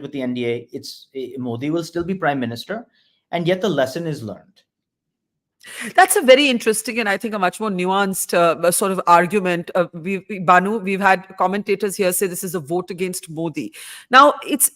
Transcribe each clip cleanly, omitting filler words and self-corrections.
with the NDA, Modi will still be prime minister, and yet the lesson is learned. That's a very interesting and I think a much more nuanced sort of argument. Banu, we've had commentators here say this is a vote against Modi. Now, it's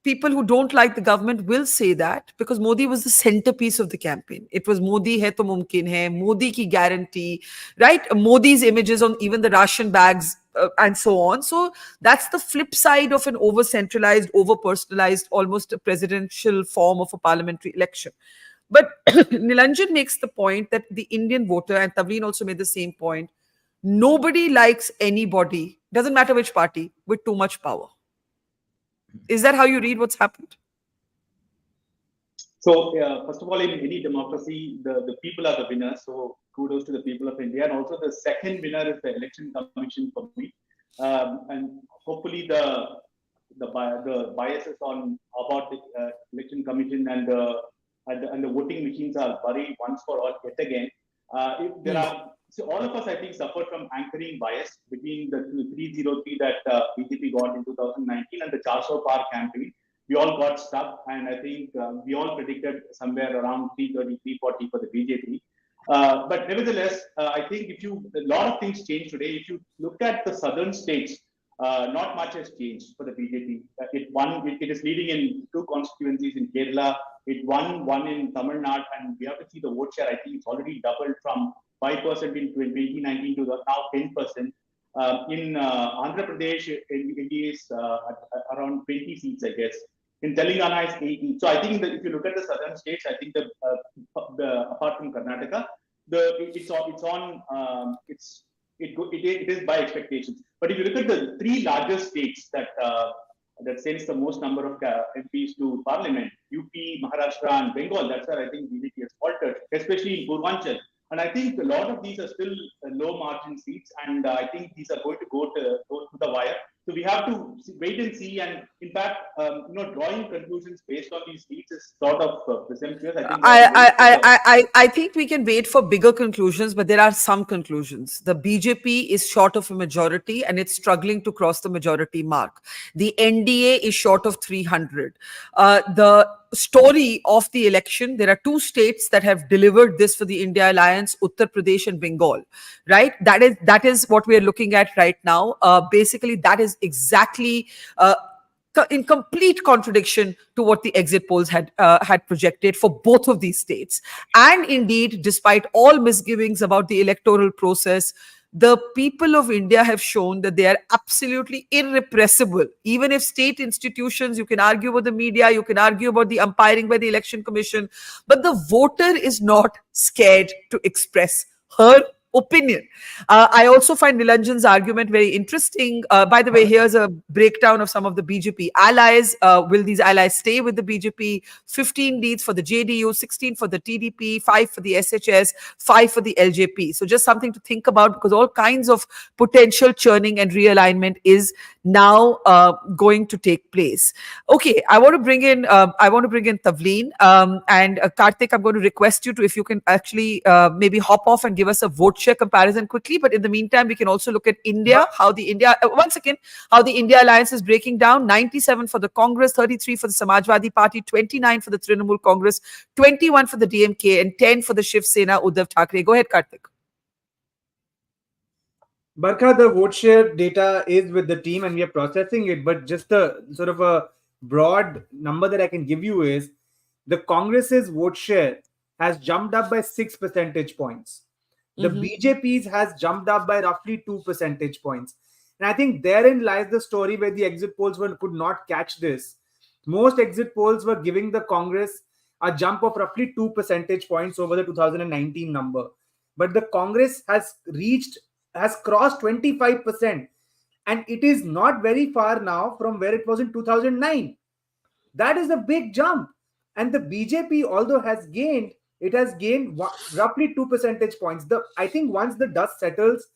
people who don't like the government will say that because Modi was the centerpiece of the campaign. It was Modi hai to mumkin hai, Modi ki guarantee, right? Modi's images on even the ration bags and so on. So that's the flip side of an over-centralized, over-personalized, almost a presidential form of a parliamentary election. But Nilanjan makes the point that the Indian voter, and Tavleen also made the same point, nobody likes anybody, doesn't matter which party, with too much power. Is that how you read what's happened? So, first of all, in any democracy, the people are the winners. So, kudos to the people of India. And also, the second winner is the Election Commission for me. And hopefully, the biases about the Election Commission and the voting machines are buried once for all yet again. So all of us, I think, suffered from anchoring bias between the 303 that BJP got in 2019 and the 400 Par campaign. We all got stuck, and I think we all predicted somewhere around 330, 340 for the BJP. But nevertheless, I think a lot of things change today. If you look at the southern states, not much has changed for the BJP. It is leading in 2 constituencies in Kerala. It won one in Tamil Nadu, and we have to see the vote share. I think it's already doubled from 5% in 2019 to now 10%. In Andhra Pradesh, NDA is around 20 seats, I guess. In Telangana, it's 18. So I think that if you look at the southern states, I think apart from Karnataka, it is by expectations. But if you look at the 3 largest states that sends the most number of MPs to parliament, UP, Maharashtra, and Bengal, that's where I think BJP has faltered, especially in Purvanchal. And I think a lot of these are still low margin seats, and I think these are going to go to the wire. So we have to wait and see, and in fact, drawing conclusions based on these seats is sort of presumptuous. I think we can wait for bigger conclusions, but there are some conclusions. The BJP is short of a majority, and it's struggling to cross the majority mark. The NDA is short of 300. The story of the election, there are 2 states that have delivered this for the India Alliance, Uttar Pradesh and Bengal, right? That is what we are looking at right now. Basically, that is exactly in complete contradiction to what the exit polls had projected for both of these states. And indeed, despite all misgivings about the electoral process, the people of India have shown that they are absolutely irrepressible. Even if state institutions, you can argue about the media, you can argue about the umpiring by the Election Commission, but the voter is not scared to express her opinion. I also find Nilanjan's argument very interesting. By the way, here's a breakdown of some of the BJP allies. Will these allies stay with the BJP? 15 leads for the JDU, 16 for the TDP, 5 for the SHS, 5 for the LJP. So just something to think about, because all kinds of potential churning and realignment is now going to take place. Okay, I want to bring in Tavleen and Karthik. I'm going to request you to, if you can actually maybe hop off and give us a vote share comparison quickly. But in the meantime, we can also look at India, how the India Alliance is breaking down. 97 for the Congress, 33 for the Samajwadi Party, 29 for the Trinamool Congress, 21 for the DMK, and 10 for the Shiv Sena Uddhav Thackeray. Go ahead, Karthik. Barkha, the vote share data is with the team and we are processing it, but just a sort of a broad number that I can give you is the Congress's vote share has jumped up by 6 percentage points. The BJP's has jumped up by roughly 2 percentage points. And I think therein lies the story where the exit polls could not catch this. Most exit polls were giving the Congress a jump of roughly 2 percentage points over the 2019 number. But the Congress has crossed 25%, and it is not very far now from where it was in 2009. That is a big jump. And the BJP, although has gained roughly 2 percentage points. I think once the dust settles,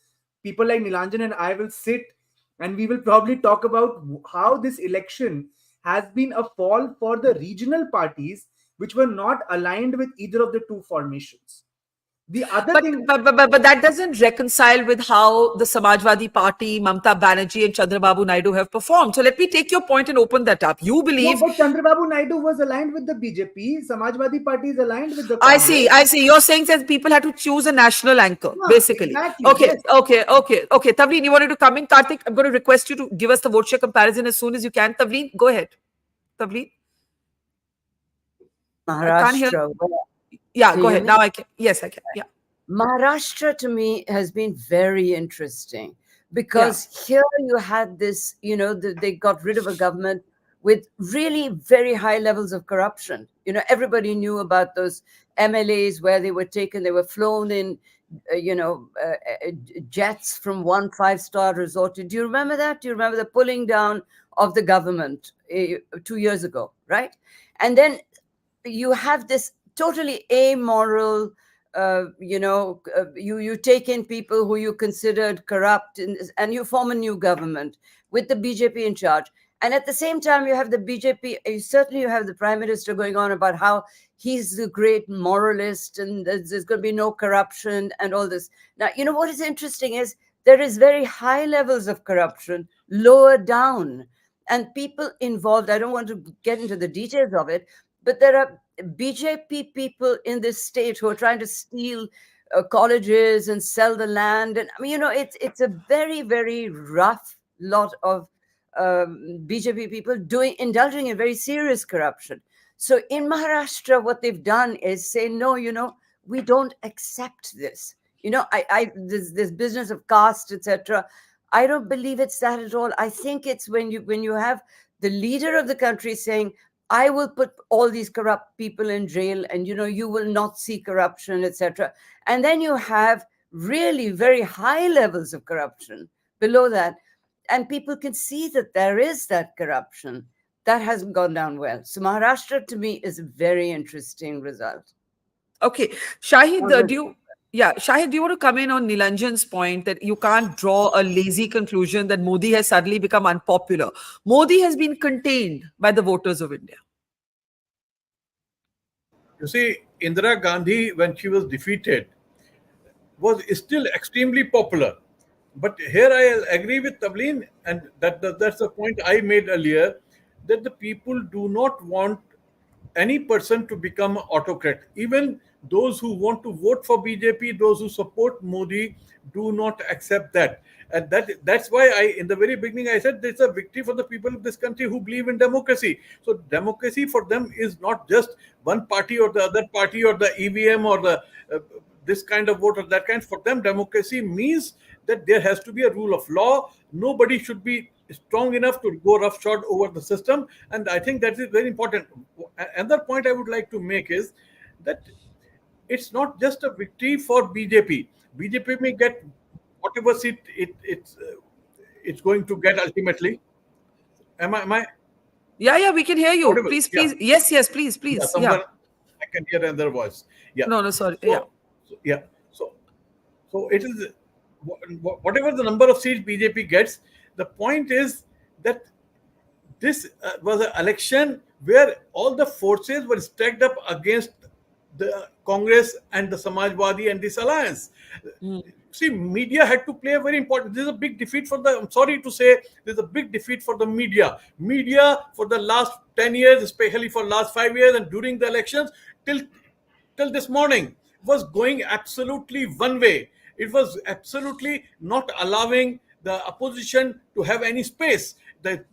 people like Nilanjan and I will sit and we will probably talk about how this election has been a fall for the regional parties which were not aligned with either of the 2 formations. The other But, thing, but that doesn't reconcile with how the Samajwadi Party, Mamta Banerjee and Chandrababu Naidu have performed. So let me take your point and open that up. You no, believe... but Chandrababu Naidu was aligned with the BJP. Samajwadi Party is aligned with the I Congress. see. I see. You're saying that people had to choose a national anchor, Yeah, basically. exactly, Okay. yes. Okay. Tavleen, you wanted to come in. Karthik, I'm going to request you to give us the vote share comparison as soon as you can. Tavleen, go ahead. Tavleen? I can't hear. Maharashtra. Yeah, Do go you ahead. mean? Now I can. Yes, I can. Yeah. Maharashtra to me has been very interesting because here you had this, they got rid of a government with really very high levels of corruption. Everybody knew about those MLAs where they were taken, they were flown in, jets from one five-star resort. Do you remember that? Do you remember the pulling down of the government 2 years ago, right? And then you have this totally amoral, you take in people who you considered corrupt and you form a new government with the BJP in charge. And at the same time, you have the BJP, certainly you have the prime minister going on about how he's the great moralist and there's going to be no corruption and all this. Now, what is interesting is there is very high levels of corruption lower down and people involved. I don't want to get into the details of it, but there are BJP people in this state who are trying to steal colleges and sell the land. And I mean, it's a very, very rough lot of BJP people indulging in very serious corruption. So in Maharashtra, what they've done is say, no, we don't accept this. This business of caste, etc. I don't believe it's that at all. I think it's when you have the leader of the country saying, I will put all these corrupt people in jail and, you will not see corruption, etc. And then you have really very high levels of corruption below that. And people can see that there is that corruption. That hasn't gone down well. So Maharashtra to me is a very interesting result. Okay. Shahid, Shahid, do you want to come in on Nilanjan's point that you can't draw a lazy conclusion that Modi has suddenly become unpopular? Modi has been contained by the voters of India. You see, Indira Gandhi, when she was defeated, was still extremely popular. But here I agree with Tavleen, and that's the point I made earlier, that the people do not want any person to become an autocrat. Even those who want to vote for BJP, those who support Modi, do not accept that. And that's why in the very beginning, I said it's a victory for the people of this country who believe in democracy. So democracy for them is not just one party or the other party or the EVM or the this kind of vote or that kind. For them, democracy means that there has to be a rule of law. Nobody should be strong enough to go roughshod over the system. And I think that is very important. Another point I would like to make is that it's not just a victory for BJP. BJP may get whatever seat it's going to get ultimately. Am I? Yeah, we can hear you. Whatever, Please. yeah. Yes, please. Yeah, somewhere I can hear another voice. Yeah. No, sorry. So it is whatever the number of seats BJP gets. The point is that this was an election where all the forces were stacked up against the Congress and the Samajwadi and this alliance. See, media had to play a very important. This is a big defeat for the. I'm sorry to say, this is a big defeat for the media. Media for the last 10 years, especially for last 5 years, and during the elections till this morning, was going absolutely one way. It was absolutely not allowing the opposition to have any space. The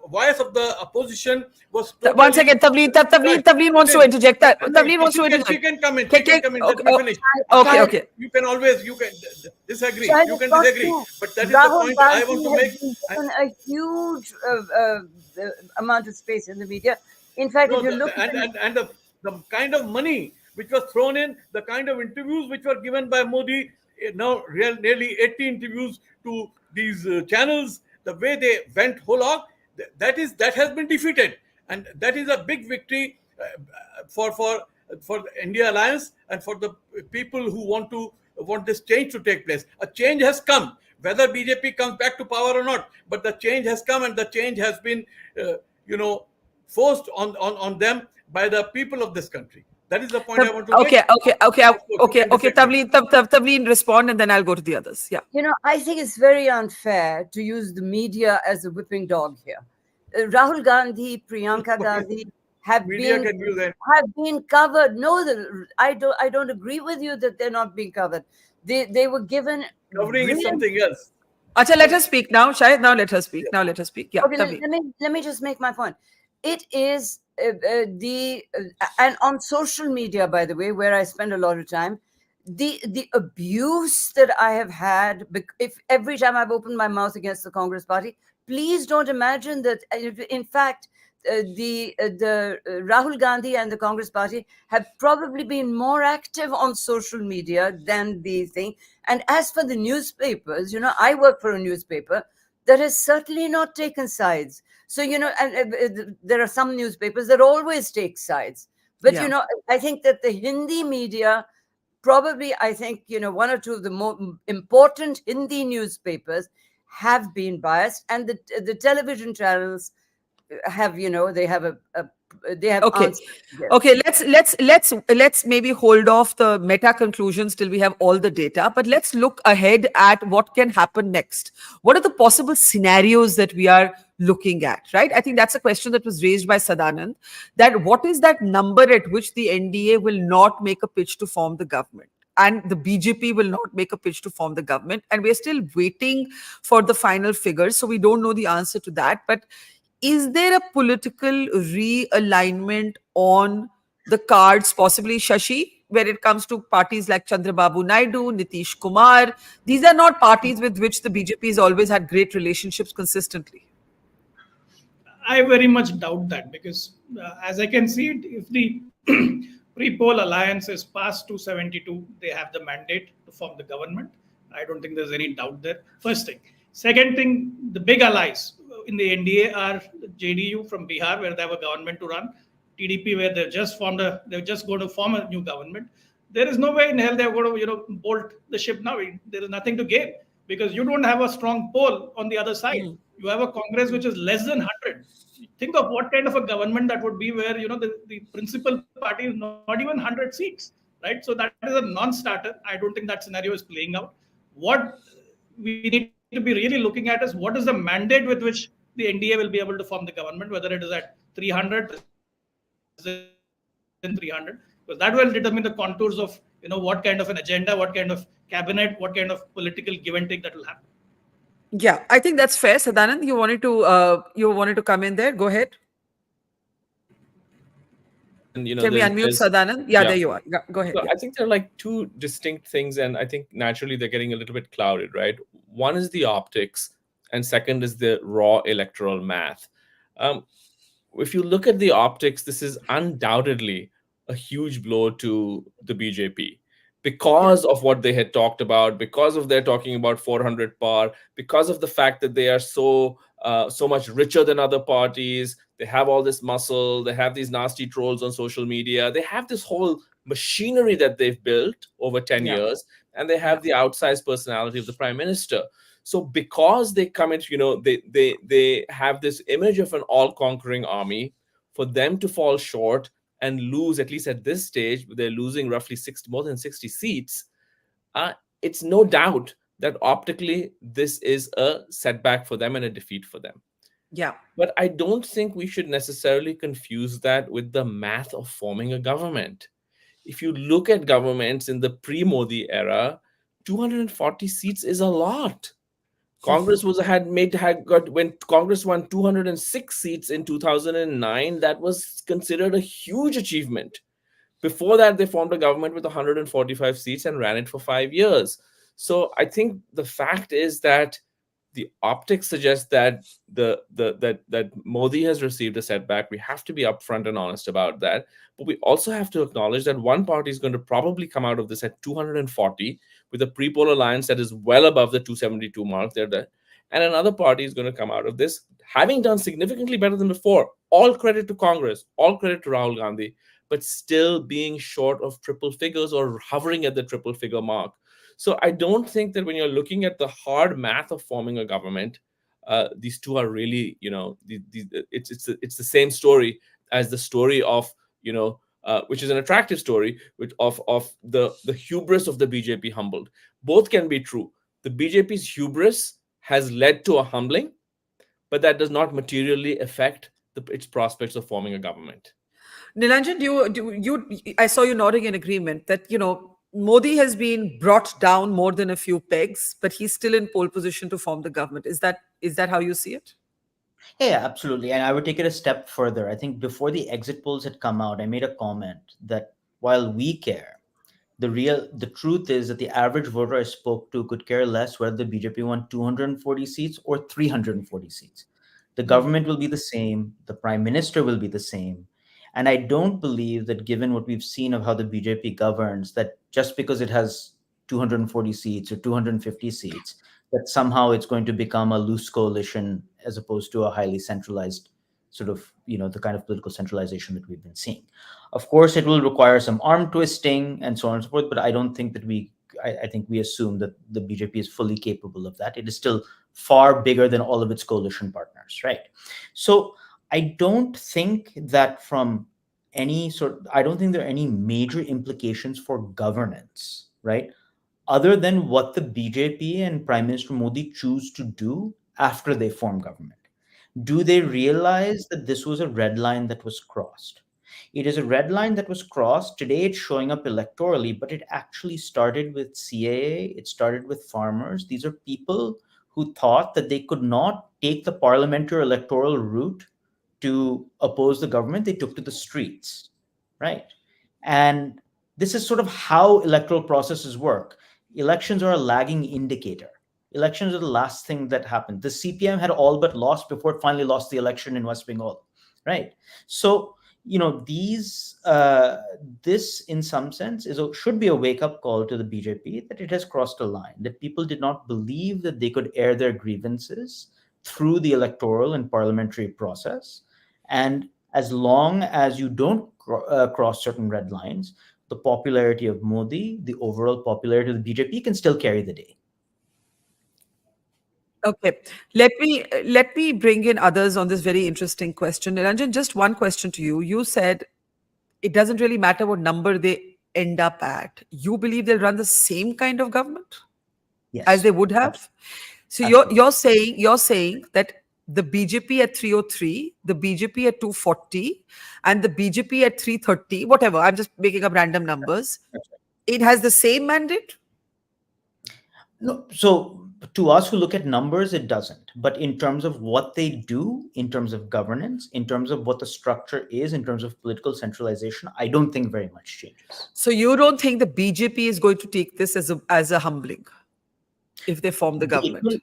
voice of the opposition was totally... One second, Tavleen wants to interject. Tavleen wants to interject. She can come in. Let me finish. Okay. You can disagree. Shahid, You can disagree. But that is the Rahul point I want to Gandhi make. has been given a huge amount of space in the media. In fact, if you look and the kind of money which was thrown in, the kind of interviews which were given by Modi, now nearly 80 interviews to these channels, the way they went whole hog, that has been defeated, and that is a big victory for the India Alliance and for the people who want this change to take place. A change has come, whether BJP comes back to power or not, but the change has come, and the change has been forced on them by the people of this country. That is the point I want to make. Okay. Tavleen, respond, and then I'll go to the others. Yeah. I think it's very unfair to use the media as a whipping dog here. Rahul Gandhi, Priyanka Gandhi have Media been can use that. have been covered. No, I don't agree with you that they're not being covered. They were given Covering is brilliant. something else. Acha, let her speak now. Shahid, now let her speak. Yeah. Okay, Tavleen. let me just make my point. It is and on social media, by the way, where I spend a lot of time, the abuse that I have had, if every time I've opened my mouth against the Congress party, please don't imagine that. In fact, the Rahul Gandhi and the Congress party have probably been more active on social media than the thing. And as for the newspapers, I work for a newspaper that has certainly not taken sides. So, and there are some newspapers that always take sides. But, Yeah. I think that the Hindi media, probably, I think, one or two of the more important Hindi newspapers have been biased, and the television channels have, they have they have Okay. answered this. Okay, let's maybe hold off the meta conclusions till we have all the data, but let's look ahead at what can happen next. What are the possible scenarios that we are looking at, right? I think that's a question that was raised by Sadanand, that what is that number at which the NDA will not make a pitch to form the government? And the BJP will not make a pitch to form the government. And we're still waiting for the final figures. So we don't know the answer to that. But is there a political realignment on the cards, possibly, Shashi, where it comes to parties like Chandrababu Naidu, Nitish Kumar? These are not parties with which the BJP has always had great relationships consistently. I very much doubt that, because as I can see it, if the pre-poll alliance is past 272, they have the mandate to form the government. I don't think there's any doubt there. First thing. Second thing, the big allies in the NDA are JDU from Bihar, where they have a government to run, TDP, where they're just going to form a new government. There is no way in hell they're going to, bolt the ship now. There is nothing to gain, because you don't have a strong poll on the other side. You have a Congress which is less than 100. Think of what kind of a government that would be, where the principal party is not even 100 seats, right? So that is a non-starter. I don't think that scenario is playing out. What we need to be really looking at is what is the mandate with which the NDA will be able to form the government, whether it is at 300, than 300, because that will determine the contours of what kind of an agenda, what kind of cabinet, what kind of political give and take that will happen. Yeah, I think that's fair. Sadanand, you wanted to come in there. Go ahead. And Can we unmute Sadanand? Yeah, there you are. Go ahead. So I think there are like two distinct things, and I think naturally they're getting a little bit clouded, right? One is the optics, and second is the raw electoral math. If you look at the optics, this is undoubtedly a huge blow to the BJP because of what they had talked about, because of their talking about 400 par, because of the fact that they are so much richer than other parties. They have all this muscle. They have these nasty trolls on social media. They have this whole machinery that they've built over 10 years, and they have the outsized personality of the prime minister. So because they come into, they have this image of an all-conquering army, for them to fall short and lose, at least at this stage, they're losing roughly more than 60 seats. It's no doubt that optically this is a setback for them and a defeat for them. Yeah. But I don't think we should necessarily confuse that with the math of forming a government. If you look at governments in the pre-Modi era, 240 seats is a lot. Congress when Congress won 206 seats in 2009, that was considered a huge achievement. Before that, they formed a government with 145 seats and ran it for 5 years. So I think the fact is that the optics suggest that that Modi has received a setback. We have to be upfront and honest about that. But we also have to acknowledge that one party is going to probably come out of this at 240 with a pre-poll alliance that is well above the 272 mark. And another party is going to come out of this having done significantly better than before. All credit to Congress, all credit to Rahul Gandhi, but still being short of triple figures or hovering at the triple figure mark. So I don't think that when you're looking at the hard math of forming a government, these two are really, it's the same story as the story of, which is an attractive story, which of the hubris of the BJP humbled. Both can be true. The BJP's hubris has led to a humbling, but that does not materially affect its prospects of forming a government. Nilanjan, I saw you nodding in agreement that, Modi has been brought down more than a few pegs, but he's still in pole position to form the government. Is that how you see it? Yeah, absolutely. And I would take it a step further. I think before the exit polls had come out, I made a comment that while we care, the truth is that the average voter I spoke to could care less whether the BJP won 240 seats or 340 seats. The government will be the same, the prime minister will be the same. And I don't believe that, given what we've seen of how the BJP governs, that just because it has 240 seats or 250 seats, that somehow it's going to become a loose coalition as opposed to a highly centralized sort of, the kind of political centralization that we've been seeing. Of course, it will require some arm twisting and so on and so forth, but I don't think that I think we assume that the BJP is fully capable of that. It is still far bigger than all of its coalition partners, right? So I don't think that I don't think there are any major implications for governance, right? Other than what the BJP and Prime Minister Modi choose to do after they form government. Do they realize that this was a red line that was crossed? It is a red line that was crossed. Today it's showing up electorally, but it actually started with CAA. It started with farmers. These are people who thought that they could not take the parliamentary electoral route to oppose the government. They took to the streets, right? And this is sort of how electoral processes work. Elections are a lagging indicator. Elections are the last thing that happened. The CPM had all but lost before it finally lost the election in West Bengal, right? So, this in some sense should be a wake-up call to the BJP that it has crossed a line, that people did not believe that they could air their grievances through the electoral and parliamentary process. And as long as you don't cross certain red lines, the popularity of Modi, the overall popularity of the BJP can still carry the day. Okay, let me bring in others on this very interesting question. Nilanjan, just one question to you. You said it doesn't really matter what number they end up at. You believe they'll run the same kind of government as they would have? So you're saying that the BJP at 303, the BJP at 240, and the BJP at 330, whatever, I'm just making up random numbers, it has the same mandate? No, so to us who look at numbers, it doesn't. But in terms of what they do, in terms of governance, in terms of what the structure is, in terms of political centralization, I don't think very much changes. So you don't think the BJP is going to take this as a humbling if they form the government?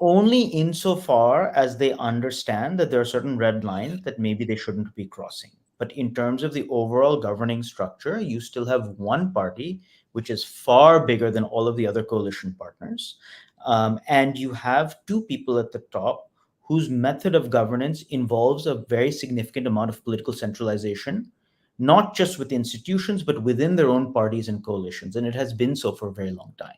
Only insofar as they understand that there are certain red lines that maybe they shouldn't be crossing. But in terms of the overall governing structure, you still have one party which is far bigger than all of the other coalition partners. And you have two people at the top whose method of governance involves a very significant amount of political centralization, not just with institutions, but within their own parties and coalitions. And it has been so for a very long time.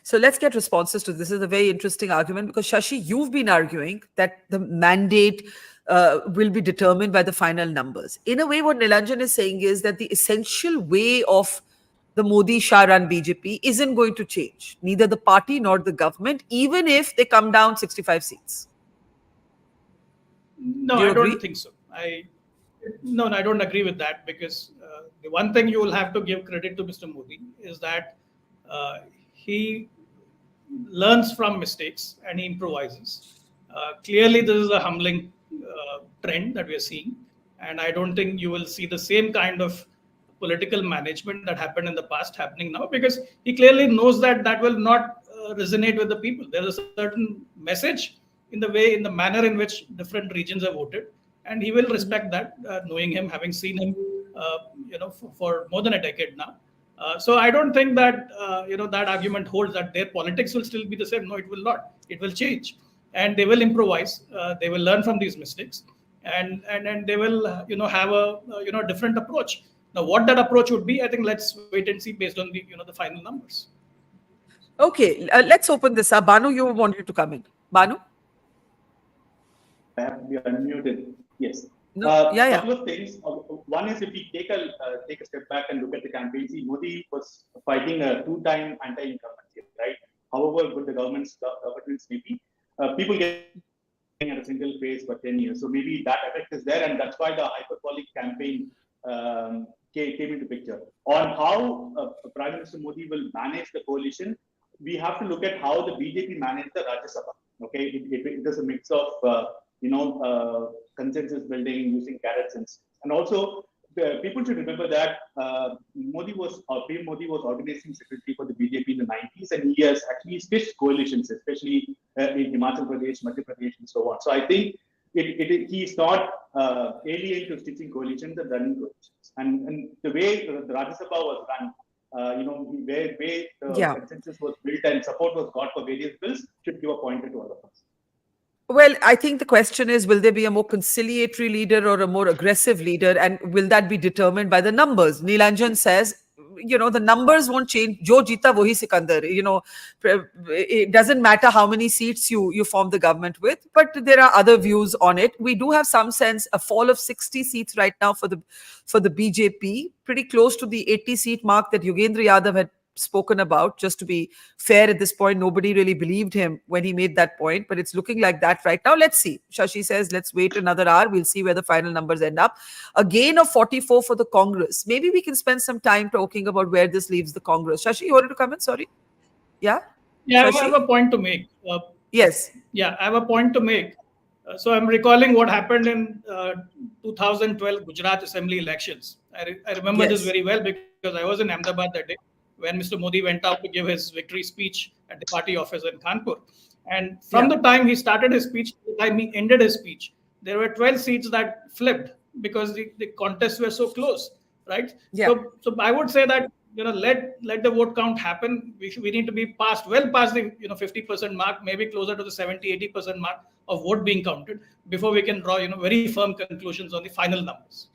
So let's get responses to this. This is a very interesting argument because, Shashi, you've been arguing that the mandate will be determined by the final numbers. In a way, what Nilanjan is saying is that the essential way of the Modi-Shah-run BJP isn't going to change, neither the party nor the government, even if they come down 65 seats. No, I don't think so. I don't agree with that, because the one thing you will have to give credit to Mr. Modi is that he learns from mistakes and he improvises. Clearly, this is a humbling trend that we are seeing, and I don't think you will see the same kind of political management that happened in the past happening now, because he clearly knows that that will not resonate with the people. There is a certain message in the manner in which different regions have voted, and he will respect that, knowing him, having seen him, for more than a decade now. So I don't think that that argument holds, that their politics will still be the same. No, it will not. It will change, and they will improvise. They will learn from these mistakes, and they will have a different approach. Now, what that approach would be, I think let's wait and see based on the the final numbers. Okay, let's open this up. Banu, you wanted to come in. Banu? I have to be unmuted. Yes. No, yeah. Couple of things. One is if we take a step back and look at the campaign, see, Modi was fighting a two-time anti-incumbency, right? However good the governments may be, people getting at a single phase for 10 years. So maybe that effect is there, and that's why the hyperbolic campaign came into picture. On how Prime Minister Modi will manage the coalition, we have to look at how the BJP managed the Rajya Sabha. Okay, it is a mix of consensus building using carrots and sticks. And also people should remember that PM Modi was organizing secretary for the BJP in the 90s, and he has actually stitched coalitions, especially in Himachal Pradesh, Madhya Pradesh, and so on. So I think he's not alien to stitching coalitions and running coalitions. And the way the Rajya Sabha was run, where the consensus was built and support was got for various bills should give a pointer to all of us. Well, I think the question is, will there be a more conciliatory leader or a more aggressive leader? And will that be determined by the numbers? Neelanjan says, the numbers won't change. Jo jeeta wohi Sikandar. It doesn't matter how many seats you form the government with, but there are other views on it. We do have some sense, a fall of 60 seats right now for the BJP, pretty close to the 80 seat mark that Yogendra Yadav had spoken about. Just to be fair, at this point, nobody really believed him when he made that point, but it's looking like that right now. Let's see. Shashi says, let's wait another hour. We'll see where the final numbers end up. A gain of 44 for the Congress. Maybe we can spend some time talking about where this leaves the Congress. Shashi, you wanted to come in? Sorry. Yeah? Yeah, Shashi? I have a point to make. Yes. Yeah, I have a point to make. So I'm recalling what happened in 2012 Gujarat Assembly elections. I remember this very well because I was in Ahmedabad that day when Mr. Modi went out to give his victory speech at the party office in Kanpur. And from the time he started his speech to the time he ended his speech, there were 12 seats that flipped because the contests were so close, right? Yeah. So I would say that, let the vote count happen. We need to be well past the 50% mark, maybe closer to the 70-80% mark of vote being counted before we can draw very firm conclusions on the final numbers.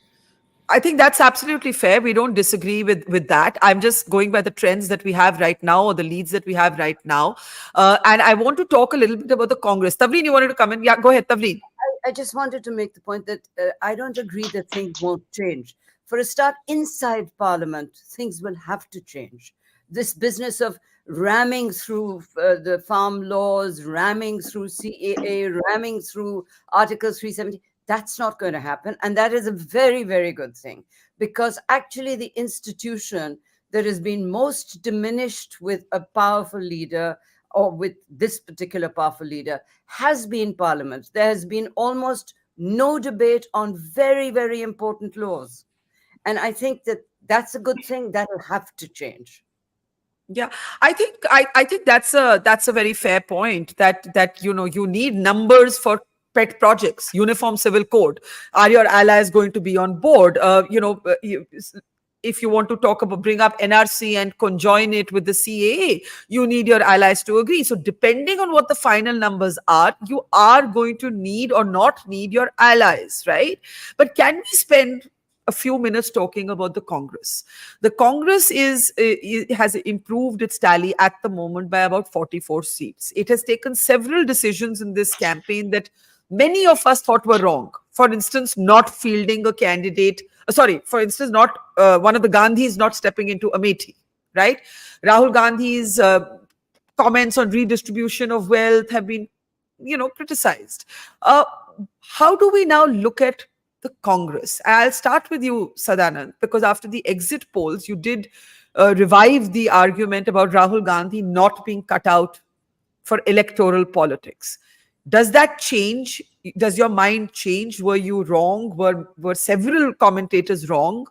I think that's absolutely fair. We don't disagree with that. I'm just going by the trends that we have right now, or the leads that we have right now. And I want to talk a little bit about the Congress. Tavleen, you wanted to come in? Yeah, go ahead, Tavleen. I just wanted to make the point that I don't agree that things won't change. For a start, inside Parliament, things will have to change. This business of ramming through the farm laws, ramming through CAA, ramming through Article 370, that's not going to happen. And that is a very, very good thing, because actually the institution that has been most diminished with a powerful leader, or with this particular powerful leader, has been Parliament. There has been almost no debate on very, very important laws. And I think that that's a good thing. That will have to change. Yeah, I think that's a very fair point, that you need numbers for pet projects. Uniform Civil Code. Are your allies going to be on board? If you want to bring up NRC and conjoin it with the CAA, you need your allies to agree. So depending on what the final numbers are, you are going to need or not need your allies, right? But can we spend a few minutes talking about the Congress? The Congress has improved its tally at the moment by about 44 seats. It has taken several decisions in this campaign that many of us thought were wrong. For instance, not fielding a candidate. For instance, not one of the Gandhis not stepping into Amethi, right? Rahul Gandhi's comments on redistribution of wealth have been, criticized. How do we now look at the Congress? I'll start with you, Sadanand, because after the exit polls, you did revive the argument about Rahul Gandhi not being cut out for electoral politics. Does that change? Does your mind change? Were you wrong? Were several commentators wrong,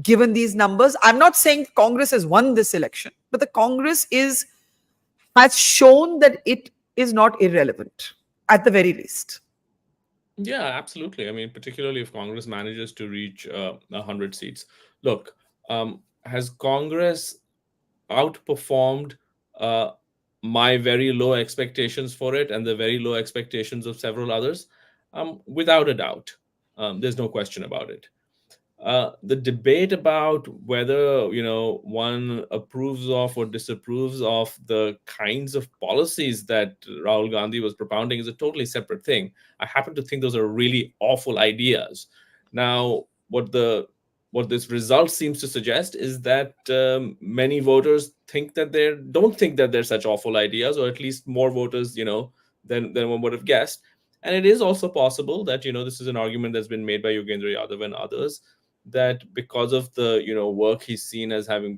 given these numbers? I'm not saying Congress has won this election, but the Congress has shown that it is not irrelevant, at the very least. Yeah, absolutely. I mean, particularly if Congress manages to reach 100 seats. Look, has Congress outperformed my very low expectations for it and the very low expectations of several others? Without a doubt. There's no question about it. The debate about whether one approves of or disapproves of the kinds of policies that Rahul Gandhi was propounding is a totally separate thing. I happen to think those are really awful ideas. Now, what the what this result seems to suggest is that many voters think that they don't think that they're such awful ideas, or at least more voters, than one would have guessed. And it is also possible that this is an argument that's been made by Yogendra Yadav and others, that because of the work he's seen as having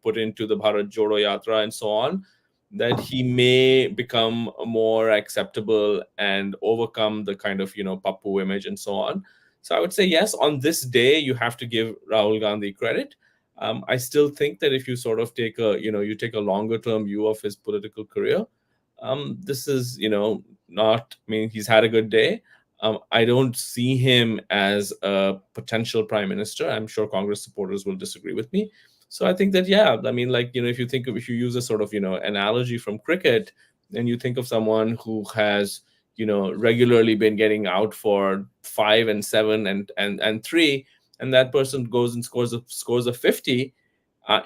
put into the Bharat Jodo Yatra and so on, that he may become more acceptable and overcome the kind of Pappu image and so on. So I would say yes, on this day you have to give Rahul Gandhi credit. I still think that if you sort of take a longer term view of his political career, this is not. I mean, he's had a good day. I don't see him as a potential prime minister. I'm sure Congress supporters will disagree with me. So I think that, yeah, I mean, like, if you use a sort of, analogy from cricket, and you think of someone who has, regularly been getting out for 5 and 7 and 3, and that person goes and scores a 50,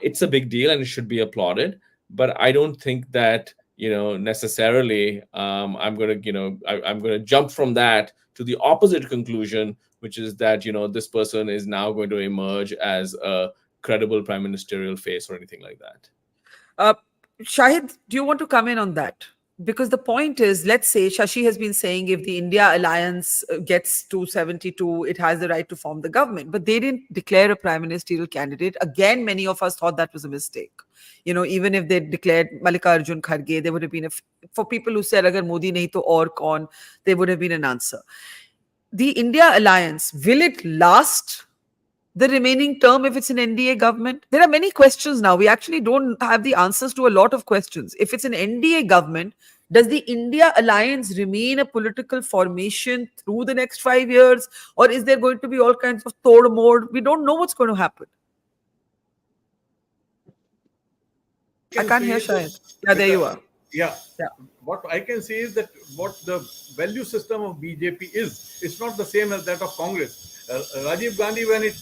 it's a big deal and it should be applauded. But I don't think that, necessarily I'm going to jump from that to the opposite conclusion, which is that, this person is now going to emerge as a credible prime ministerial face or anything like that. Shahid, do you want to come in on that? Because the point is, let's say Shashi has been saying if the India alliance gets to 72, it has the right to form the government. But they didn't declare a prime ministerial candidate. Again, many of us thought that was a mistake. Even if they declared Mallikarjun Kharge, there would have been for people who said, Agar Modi nahi to aur kaun, there would have been an answer. The India alliance, will it last the remaining term if it's an NDA government? There are many questions now. We actually don't have the answers to a lot of questions. If it's an NDA government, does the India alliance remain a political formation through the next 5 years? Or is there going to be all kinds of tod mode? We don't know what's going to happen. I can't hear Shahid. Yeah, there you are. Yeah. What I can say is that what the value system of BJP is, it's not the same as that of Congress. Rajiv Gandhi, when it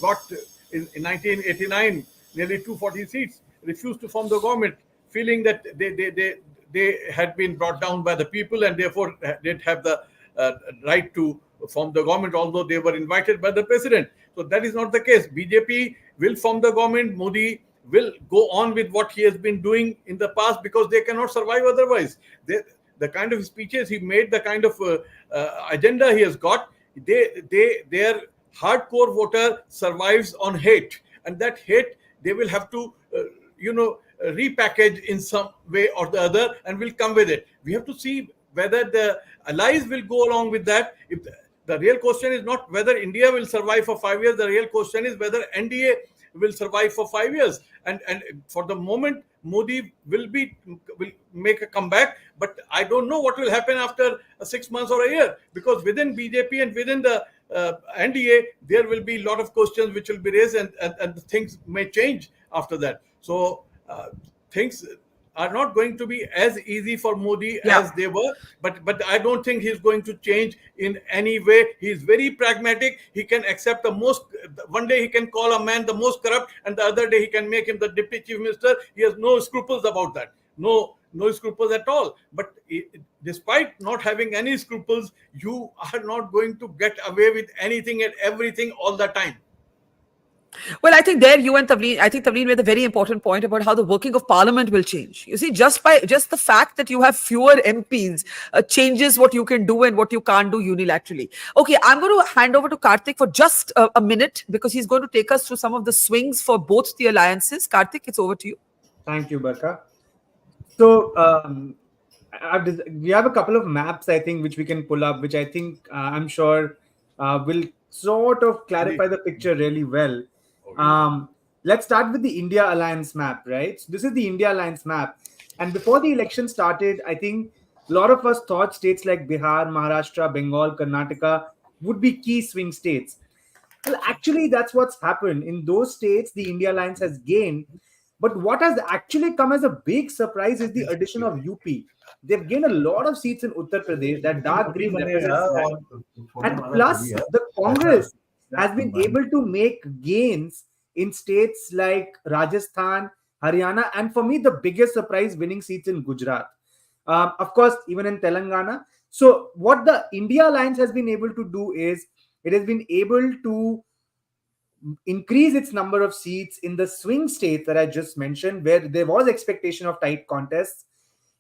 got in 1989 nearly 240 seats, refused to form the government, feeling that they had been brought down by the people and therefore didn't have the right to form the government, although they were invited by the president. So that is not the case. BJP will form the government. Modi will go on with what he has been doing in the past, because they cannot survive otherwise. The kind of speeches he made, the kind of agenda he has got, their hardcore voter survives on hate, and that hate they will have to repackage in some way or the other, and will come with it. We have to see whether the allies will go along with that. If the real question is not whether India will survive for 5 years, the real question is whether NDA will survive for 5 years. And for the moment, Modi will make a comeback, but I don't know what will happen after 6 months or a year, because within BJP and within the NDA, there will be a lot of questions which will be raised, and things may change after that. So things are not going to be as easy for Modi as they were, but I don't think he's going to change in any way. He's very pragmatic. He can accept one day he can call a man the most corrupt, and the other day he can make him the deputy chief minister. He has no scruples about that. No scruples at all. But despite not having any scruples, you are not going to get away with anything and everything all the time. Well, I think there you and Tavleen made a very important point about how the working of parliament will change. You see, just the fact that you have fewer MPs changes what you can do and what you can't do unilaterally. Okay, I'm going to hand over to Karthik for just a minute, because he's going to take us through some of the swings for both the alliances. Karthik, it's over to you. Thank you, Barkha. So we have a couple of maps, I think, which we can pull up, which I think I'm sure will sort of clarify the picture really well. Let's start with the India Alliance map, right? So this is the India Alliance map. And before the election started, I think a lot of us thought states like Bihar, Maharashtra, Bengal, Karnataka would be key swing states. Well, actually, that's what's happened. In those states, the India Alliance has gained. But what has actually come as a big surprise is the addition of UP. They've gained a lot of seats in Uttar Pradesh. That dark green represents that. And plus, the Congress has been able to make gains in states like Rajasthan, Haryana, and for me, the biggest surprise, winning seats in Gujarat. Of course, even in Telangana. So what the India Alliance has been able to do is it has been able to increase its number of seats in the swing states that I just mentioned, where there was expectation of tight contests.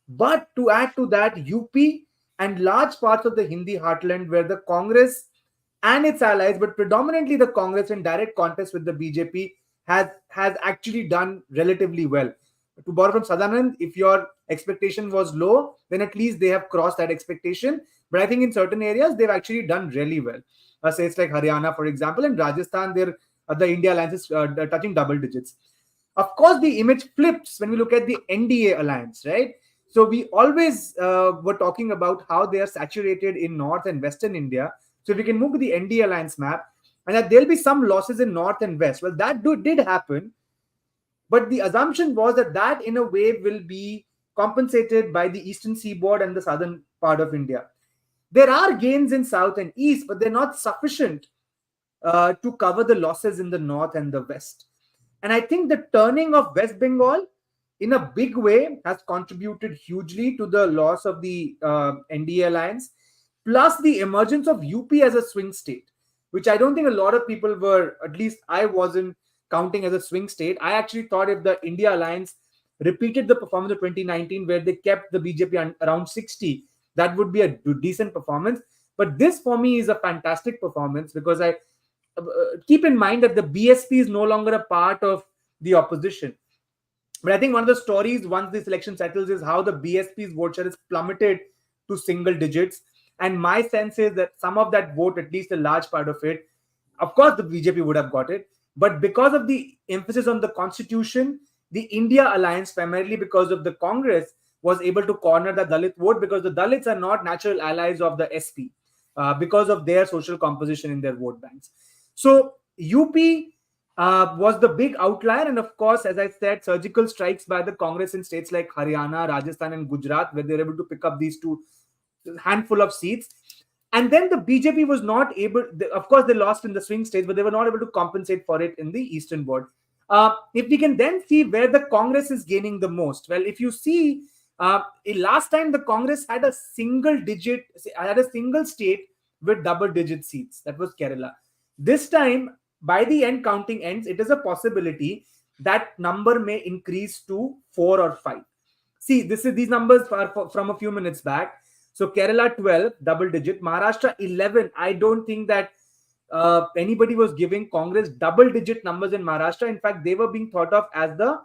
But to add to that, UP and large parts of the Hindi heartland, where the Congress and its allies, but predominantly the Congress in direct contest with the BJP, has actually done relatively well. To borrow from Sadanand, if your expectation was low, then at least they have crossed that expectation. But I think in certain areas, they've actually done really well. States like Haryana, for example, and Rajasthan, the India alliance is touching double digits. Of course, the image flips when we look at the NDA alliance, right? So we always were talking about how they are saturated in North and Western India. So if we can move to the NDA alliance map, and that there'll be some losses in North and West. Well, that did happen. But the assumption was that in a way will be compensated by the eastern seaboard and the southern part of India. There are gains in South and East, but they're not sufficient to cover the losses in the North and the West. And I think the turning of West Bengal in a big way has contributed hugely to the loss of the NDA alliance, plus the emergence of UP as a swing state, which I don't think a lot of people were, at least I wasn't counting as a swing state. I actually thought if the India alliance repeated the performance of 2019, where they kept the BJP around 60, that would be a decent performance. But this for me is a fantastic performance, because I keep in mind that the BSP is no longer a part of the opposition. But I think one of the stories once this election settles is how the BSP's vote share is plummeted to single digits. And my sense is that some of that vote, at least a large part of it, of course the BJP would have got it, but because of the emphasis on the constitution, the India alliance, primarily because of the Congress, was able to corner the Dalit vote, because the Dalits are not natural allies of the SP because of their social composition in their vote banks. So UP was the big outlier. And of course, as I said, surgical strikes by the Congress in states like Haryana, Rajasthan and Gujarat, where they're able to pick up these two handful of seats. And then the BJP was not able, of course, they lost in the swing states, but they were not able to compensate for it in the eastern board. If we can then see where the Congress is gaining the most, well, if you see, last time the Congress had a single state with double-digit seats. That was Kerala. This time, by the end counting ends, it is a possibility that number may increase to 4 or 5. See, these numbers are from a few minutes back. So Kerala 12, double digit. Maharashtra 11. I don't think that anybody was giving Congress double digit numbers in Maharashtra. In fact, they were being thought of as the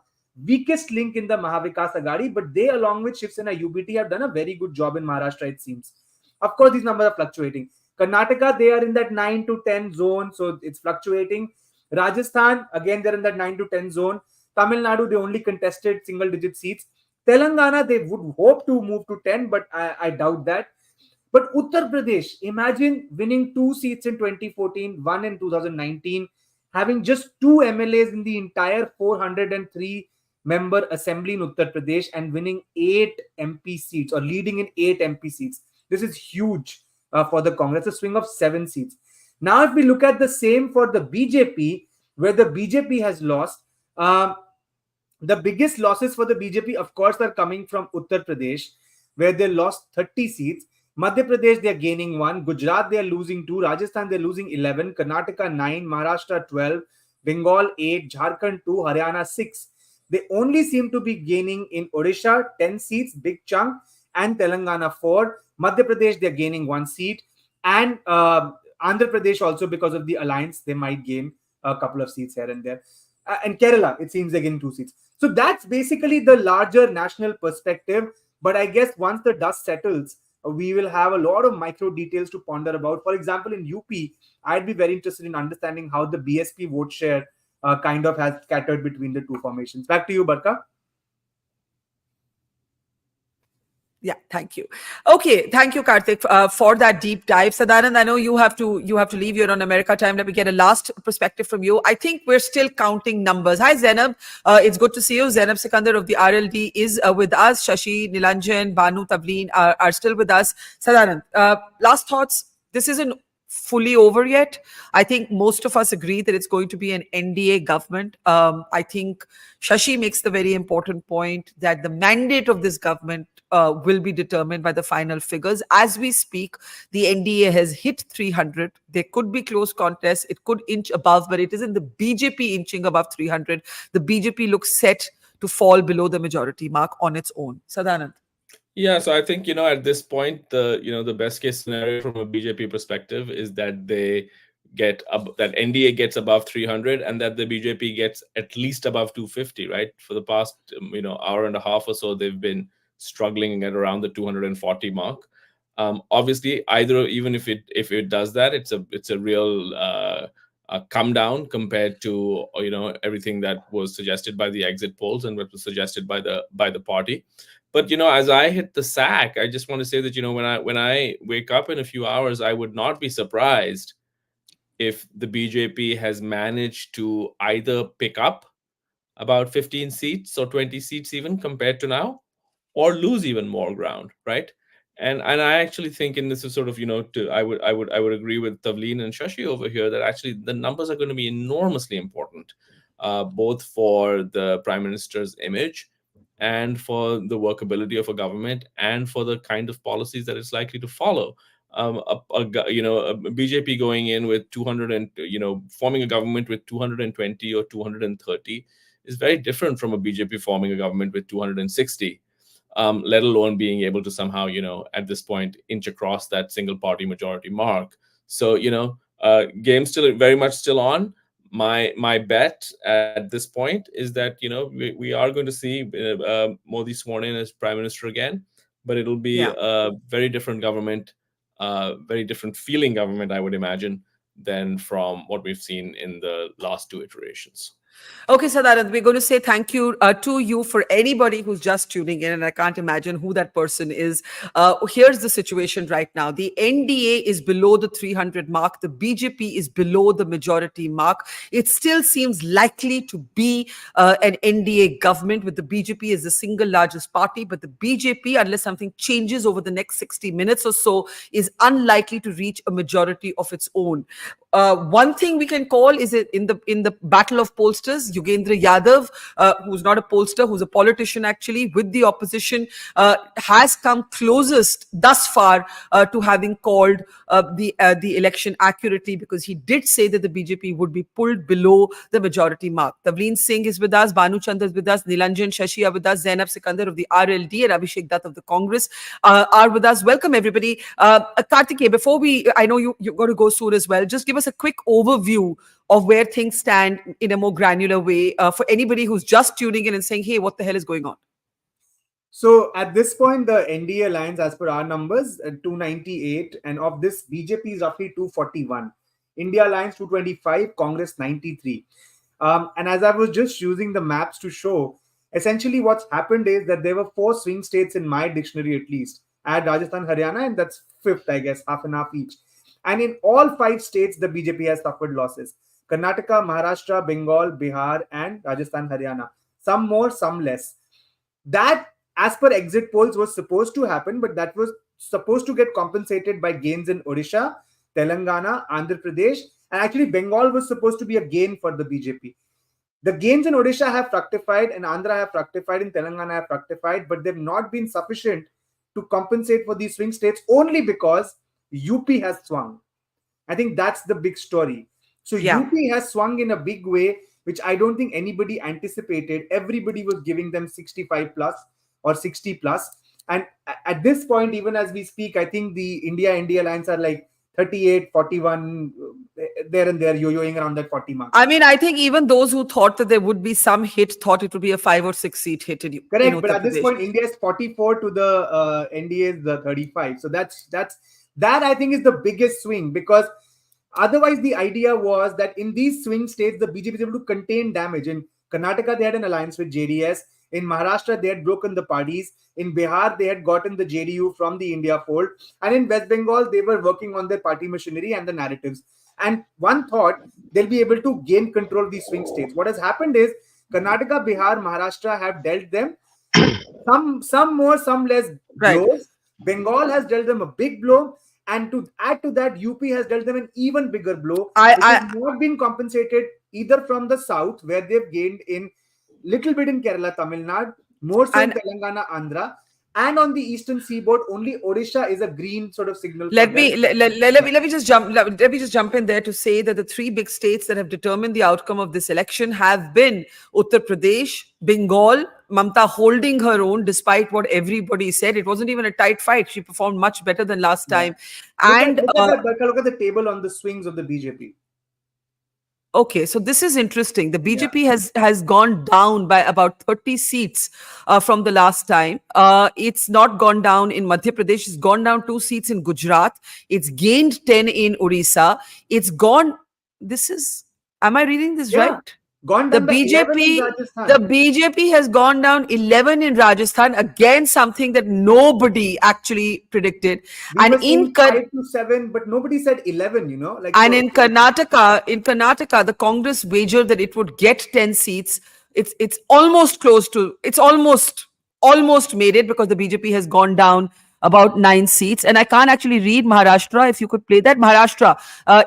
weakest link in the Mahavikas Aghadi. But they, along with Shiv Sena UBT, have done a very good job in Maharashtra, it seems. Of course, these numbers are fluctuating. Karnataka, they are in that 9 to 10 zone. So it's fluctuating. Rajasthan, again, they're in that 9 to 10 zone. Tamil Nadu, they only contested single digit seats. Telangana, they would hope to move to 10, but I doubt that. But Uttar Pradesh, imagine winning 2 seats in 2014, 1 in 2019, having just 2 MLAs in the entire 403 member assembly in Uttar Pradesh, and winning 8 MP seats, or leading in 8 MP seats. This is huge for the Congress, a swing of 7 seats. Now, if we look at the same for the BJP, where the BJP has lost, the biggest losses for the BJP, of course, are coming from Uttar Pradesh, where they lost 30 seats. Madhya Pradesh, they are gaining 1. Gujarat, they are losing 2. Rajasthan, they are losing 11. Karnataka, 9. Maharashtra, 12. Bengal, 8. Jharkhand, 2. Haryana, 6. They only seem to be gaining in Odisha, 10 seats, big chunk, and Telangana, 4. Madhya Pradesh, they are gaining 1 seat. And Andhra Pradesh also, because of the alliance, they might gain a couple of seats here and there. And Kerala, it seems they're getting 2 seats. So that's basically the larger national perspective. But I guess once the dust settles, we will have a lot of micro details to ponder about. For example, in UP, I'd be very interested in understanding how the BSP vote share kind of has scattered between the two formations. Back to you, Barkha. Yeah, thank you. Okay, thank you, Karthik, for that deep dive. Sadanand, I know you have to leave. You're on America time. Let me get a last perspective from you. I think we're still counting numbers. Hi, Zainab. It's good to see you. Zainab Sikandar of the RLD is with us. Shashi, Nilanjan, Banu, Tavleen are still with us. Sadanand, last thoughts. This is in fully over yet. I think most of us agree that it's going to be an NDA government. I think Shashi makes the very important point that the mandate of this government will be determined by the final figures. As we speak, the NDA has hit 300. There could be close contests. It could inch above, but it isn't the BJP inching above 300. The BJP looks set to fall below the majority mark on its own. Sadanand. Yeah, so I think, at this point, the best case scenario from a BJP perspective is that that NDA gets above 300 and that the BJP gets at least above 250, right? For the past, hour and a half or so, they've been struggling at around the 240 mark. Obviously, even if it does that, it's a real come down compared to everything that was suggested by the exit polls and what was suggested by the party. But as I hit the sack, I just want to say that when I wake up in a few hours, I would not be surprised if the BJP has managed to either pick up about 15 seats or 20 seats even compared to now, or lose even more ground, right? And I actually think, and this is sort of I would agree with Tavleen and Shashi over here, that actually the numbers are going to be enormously important, both for the Prime Minister's image and for the workability of a government and for the kind of policies that it's likely to follow. A BJP going in with 200 and forming a government with 220 or 230 is very different from a BJP forming a government with 260. Let alone being able to somehow, at this point, inch across that single party majority mark. So, game still very much still on. My bet at this point is that, we are going to see Modi sworn in as Prime Minister again, but it'll be Yeah. a very different government, very different feeling government, I would imagine, than from what we've seen in the last two iterations. Okay, Sadanand, we're going to say thank you to you. For anybody who's just tuning in, and I can't imagine who that person is. Here's the situation right now. The NDA is below the 300 mark. The BJP is below the majority mark. It still seems likely to be an NDA government with the BJP as the single largest party, but the BJP, unless something changes over the next 60 minutes or so, is unlikely to reach a majority of its own. One thing we can call is it in the battle of pollsters, Yogendra Yadav, who's not a pollster, who's a politician actually with the opposition, has come closest thus far to having called the election accurately, because he did say that the BJP would be pulled below the majority mark. Tavleen Singh is with us, Banu Chandra is with us, Nilanjan Shashi are with us, Zainab Sikandar of the RLD and Abhishek Dutt of the Congress are with us. Welcome everybody. Kartikeya, before I know you're going to go soon as well, just give us a quick overview of where things stand in a more granular way for anybody who's just tuning in and saying, hey, what the hell is going on? So at this point, the NDA alliance, as per our numbers, 298, and of this, BJP is roughly 241. India alliance 225, Congress 93. And as I was just using the maps to show, essentially what's happened is that there were 4 swing states in my dictionary at least. Add Rajasthan, Haryana, and that's 5th, I guess, half and half each. And in all 5 states, the BJP has suffered losses. Karnataka, Maharashtra, Bengal, Bihar, and Rajasthan, Haryana. Some more, some less. That, as per exit polls, was supposed to happen, but that was supposed to get compensated by gains in Odisha, Telangana, Andhra Pradesh, and actually Bengal was supposed to be a gain for the BJP. The gains in Odisha have fructified, and Andhra have fructified, and Telangana have fructified, but they've not been sufficient to compensate for these swing states, only because UP has swung. I think that's the big story. So UP has swung in a big way, which I don't think anybody anticipated. Everybody was giving them 65 plus or 60 plus. And at this point, even as we speak, I think the India alliance are like 38, 41, there and there, yo-yoing around that 40 mark. I mean, I think even those who thought that there would be some hit thought it would be a 5 or 6 seat hit. Correct, but at this point, India is 44 to the NDA is the 35. So that I think is the biggest swing, because otherwise the idea was that in these swing states, the BJP is able to contain damage. In Karnataka, they had an alliance with JDS. In Maharashtra, they had broken the parties. In Bihar, they had gotten the JDU from the India fold. And in West Bengal, they were working on their party machinery and the narratives. And one thought, they'll be able to gain control of these swing states. What has happened is Karnataka, Bihar, Maharashtra have dealt them some more, some less blows. Bengal has dealt them a big blow. And to add to that, UP has dealt them an even bigger blow, I- which has not been compensated either from the south, where they've gained in little bit in Kerala, Tamil Nadu, more so in And- Telangana, Andhra, and on the eastern seaboard, only Odisha is a green sort of signal. Let for me them. let me just jump in there to say that the three big states that have determined the outcome of this election have been Uttar Pradesh, Bengal, Mamta holding her own despite what everybody said. It wasn't even a tight fight. She performed much better than last time. And look at that, look at the table on the swings of the BJP. okay, so this is interesting. The BJP has gone down by about 30 seats from the last time. It's not gone down in Madhya Pradesh. It's gone down 2 seats in Gujarat. It's gained 10 in Odisha. It's gone. This is. Am I reading this Yeah. right? Gone The down by 11 in BJP, Rajasthan. the BJP has gone down 11 in Rajasthan, again something that nobody actually predicted. We And were saying in Kar- 5 to 7, but nobody said 11. You know, like and so- in Karnataka, the Congress wagered that it would get 10 seats. It's almost close to. It's almost made it because the BJP has gone down about 9 seats. And I can't actually read Maharashtra. If you could play that, Maharashtra,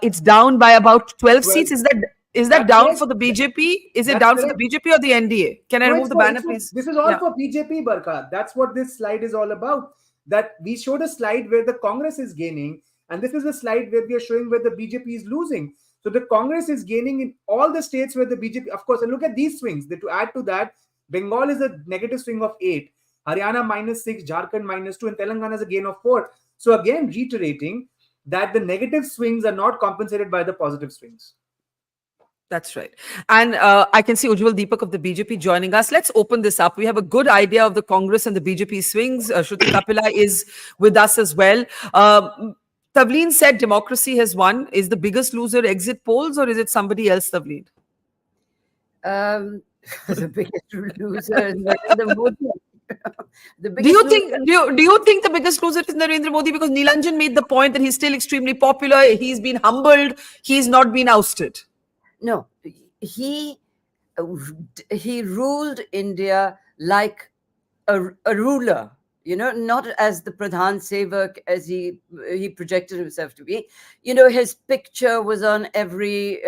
it's down by about 12 seats. Is that That's down correct. for the BJP? Is it That's down for the correct. BJP or the NDA? Can I No, remove it's the for- banner, it's for- please? This is all Yeah. for BJP, Barkha. That's what this slide is all about. That we showed a slide where the Congress is gaining, and this is a slide where we are showing where the BJP is losing. So the Congress is gaining in all the states where the BJP, of course, and look at these swings. To add to that, Bengal is a negative swing of 8, Haryana -6, Jharkhand -2, and Telangana is a gain of 4. So again, reiterating that the negative swings are not compensated by the positive swings. That's right. And I can see Ujjwal Deepak of the BJP joining us. Let's open this up. We have a good idea of the Congress and the BJP swings. Shruti Kapila is with us as well. Tavleen said democracy has won. Is the biggest loser exit polls or is it somebody else, Tavleen? The biggest loser is Narendra Modi. The Do biggest you loser- think do you think the biggest loser is Narendra Modi? Because Nilanjan made the point that he's still extremely popular. He's been humbled. He's not been ousted. No, he ruled India like a ruler, not as the Pradhan Sevak as he projected himself to be. His picture was on every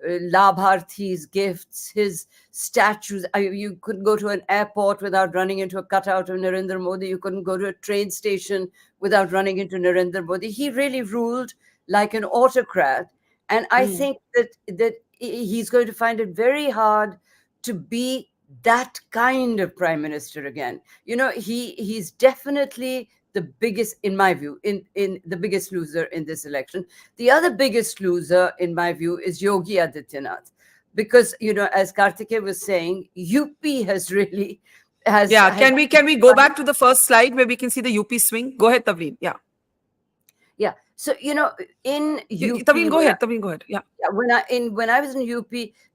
Labharthi's gifts, his statues. You couldn't go to an airport without running into a cutout of Narendra Modi. You couldn't go to a train station without running into Narendra Modi. He really ruled like an autocrat. And I think that he's going to find it very hard to be that kind of prime minister again. He's definitely the biggest, in my view, in the biggest loser in this election. The other biggest loser, in my view, is Yogi Adityanath, because as Kartikeya was saying, UP has really has. Yeah. has- Can we go back to the first slide where we can see the UP swing? Go ahead, Tavleen. Yeah. Yeah. So in UP, Tavleen, go ahead. Tavleen, go ahead. Yeah. when I was in UP,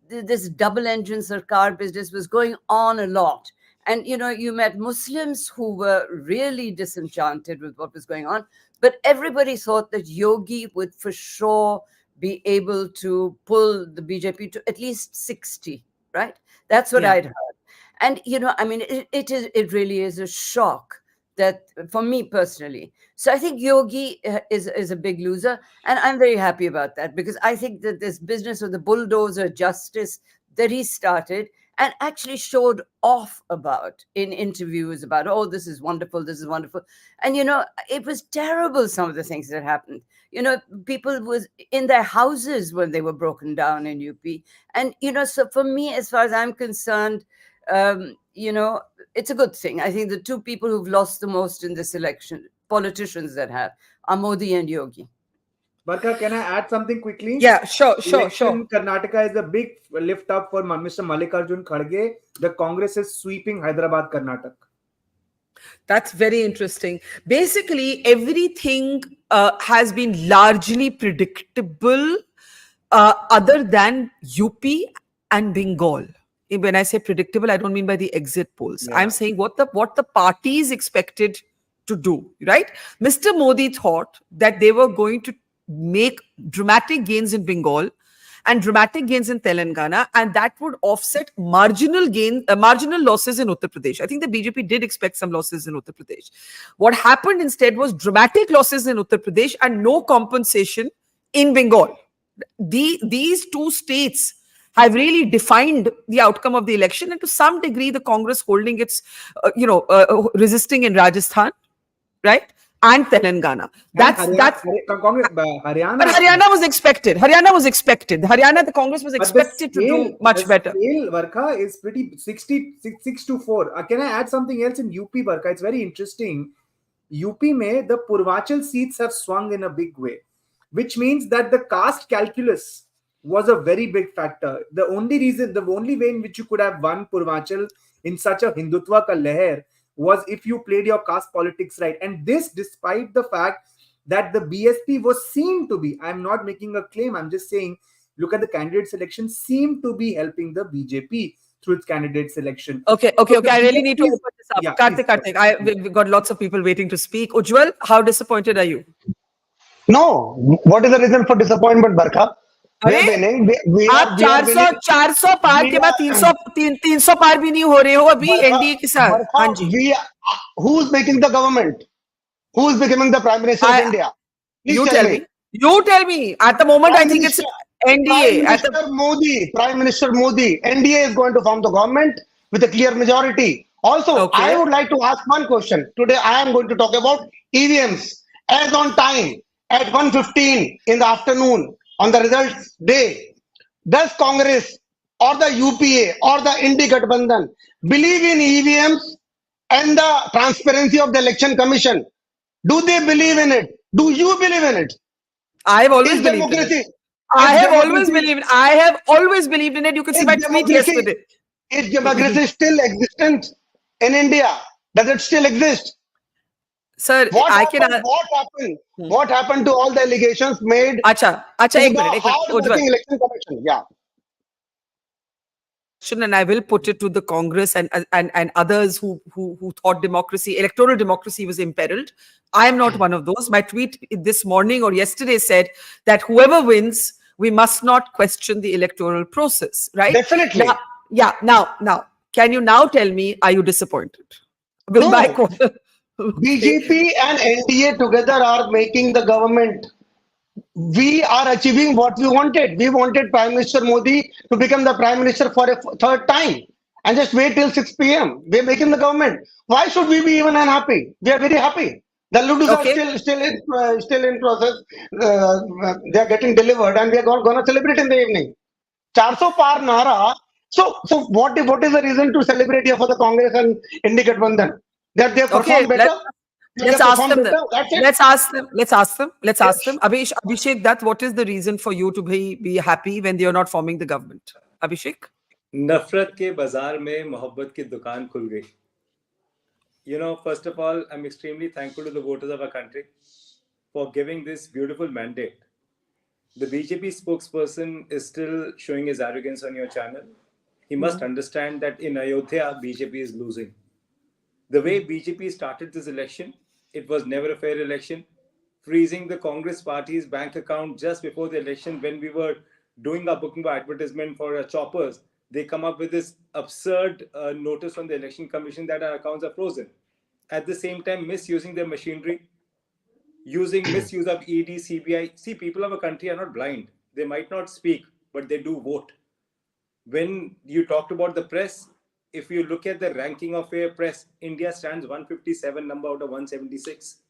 this double engine sarkar business was going on a lot. And, you met Muslims who were really disenchanted with what was going on. But everybody thought that Yogi would for sure be able to pull the BJP to at least 60, right? That's what Yeah. I'd heard. And, it really is a shock that for me personally. So I think Yogi is a big loser. And I'm very happy about that, because I think that this business of the bulldozer justice that he started and actually showed off about in interviews about, oh, this is wonderful, this is wonderful. And, it was terrible, some of the things that happened. People was in their houses when they were broken down in UP. And, so for me, as far as I'm concerned, it's a good thing. I think the two people who've lost the most in this election, politicians that have, are Modi and Yogi. Barkha, can I add something quickly? Yeah, sure. Election Karnataka is a big lift up for Mr. Mallikarjun Kharge. The Congress is sweeping Hyderabad, Karnataka. That's very interesting. Basically, everything has been largely predictable other than UP and Bengal. When I say predictable, I don't mean by the exit polls. Yeah. I'm saying what the parties expected to do, right? Mr. Modi thought that they were going to make dramatic gains in Bengal and dramatic gains in Telangana, and that would offset marginal losses in Uttar Pradesh. I think the BJP did expect some losses in Uttar Pradesh. What happened instead was dramatic losses in Uttar Pradesh and no compensation in Bengal. These two states have really defined the outcome of the election, and to some degree, the Congress holding its, resisting in Rajasthan, right, and Telangana. That's Congress, Haryana. But Haryana was expected. Haryana, the Congress was expected to do much better. The scale, Barkha, is pretty 6-4. Can I add something else in UP, Barkha? It's very interesting. UP mein, the Purvachal seats have swung in a big way, which means that the caste calculus was a very big factor. The only way in which you could have won Purvachal in such a Hindutva ka leher was if you played your caste politics right. And this despite the fact that the BSP was seen to be, I'm not making a claim, I'm just saying, look at the candidate selection, seemed to be helping the BJP through its candidate selection. Okay. I really need to open this up. Yeah, Karthik, we've got lots of people waiting to speak. Ujjwal, how disappointed are you? No, what is the reason for disappointment, Barkha? We are winning. आप 400 पार के बाद 300 पार भी नहीं हो रहे हो अभी NDA के साथ. हाँ जी. Who is making the government? Who is becoming the Prime Minister of India? You tell me. At the moment, I think it's NDA. Prime Minister Modi. NDA is going to form the government with a clear majority. Also, I would like to ask one question. Today, I am going to talk about EVMs. As on time, at 1:15 in the afternoon, on the results day, does Congress or the UPA or the India Gathbandhan believe in EVMs and the transparency of the Election Commission? Do they believe in it? Do you believe in it? I have always believed in it. I have always believed in it. You could see my tweet yesterday. Is democracy still existent in India? Does it still exist? Sir, What happened to all the allegations made? Acha, एक minute, Election Commission, yeah. And I will put it to the Congress and others who thought electoral democracy was imperiled. I am not one of those. My tweet this morning or yesterday said that whoever wins, we must not question the electoral process, right? Definitely. Now, can you now tell me, are you disappointed? No. BJP and NDA together are making the government. We are achieving what we wanted. We wanted Prime Minister Modi to become the Prime Minister for a third time and just wait till 6 p.m. We are making the government. Why should we be even unhappy? We are very happy. The Ludus are still in process. They are getting delivered and we are going to celebrate in the evening. 400 par nara. So what is the reason to celebrate here for the Congress and India Gathbandhan? That they perform better? Let's ask them. Let's ask them. Abhishek Dutt, what is the reason for you to be happy when they are not forming the government? Abhishek? नफरत के बाजार में मोहब्बत की दुकान खुल गई. You know, first of all, I'm extremely thankful to the voters of our country for giving this beautiful mandate. The BJP spokesperson is still showing his arrogance on your channel. He must understand that in Ayodhya, BJP is losing. The way BJP started this election, it was never a fair election, freezing the Congress party's bank account just before the election. When we were doing our booking by advertisement for our choppers, they come up with this absurd notice from the Election Commission that our accounts are frozen. At the same time, misusing their machinery, misuse of ED, CBI. See, people of a country are not blind. They might not speak, but they do vote. When you talked about the press, if you look at the ranking of fair press, India stands 157 number out of 176.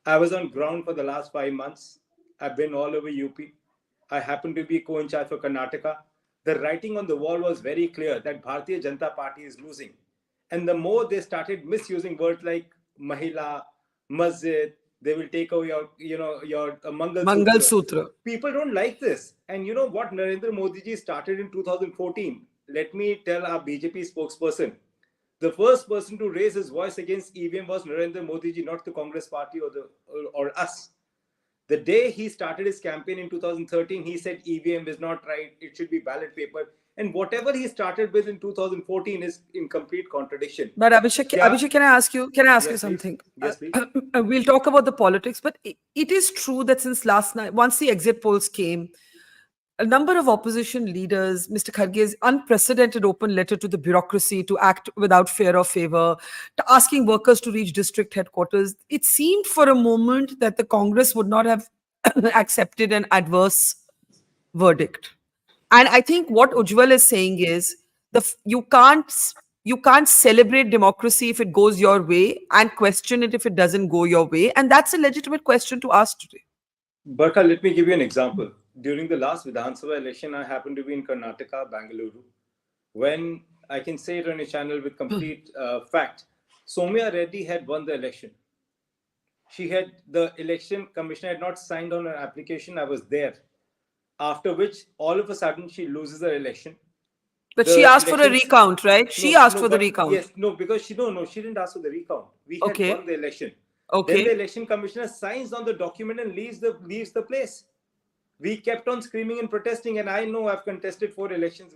I was on ground for the last 5 months. I've been all over UP. I happen to be co-in charge for Karnataka. The writing on the wall was very clear that Bharatiya Janata Party is losing. And the more they started misusing words like Mahila, Masjid, they will take away your Mangal Sutra. People don't like this. And you know what Narendra Modi ji started in 2014? Let me tell our BJP spokesperson. The first person to raise his voice against EVM was Narendra Modi ji, not the Congress party or us. The day he started his campaign in 2013, he said EVM is not right. It should be ballot paper. And whatever he started with in 2014 is in complete contradiction. But Abhishek, can I ask you something? Yes, please. We'll talk about the politics, but it is true that since last night, once the exit polls came, a number of opposition leaders, Mr. Kharge's unprecedented open letter to the bureaucracy to act without fear or favor, to asking workers to reach district headquarters, it seemed for a moment that the Congress would not have accepted an adverse verdict. And I think what Ujjwal is saying is you can't celebrate democracy if it goes your way and question it if it doesn't go your way. And that's a legitimate question to ask today. Barkha, let me give you an example. During the last Vidhan Sabha election, I happened to be in Karnataka, Bangalore, when I can say it on a channel with complete fact, Soumya Reddy had won the election. The election commissioner had not signed on an application. I was there. After which, all of a sudden, she loses her election. But she asked for a recount, right? She asked for the recount. Yes, no, because she didn't ask for the recount. We had won the election. Okay. Then the election commissioner signs on the document and leaves the place. We kept on screaming and protesting, and I know I've contested 4 elections,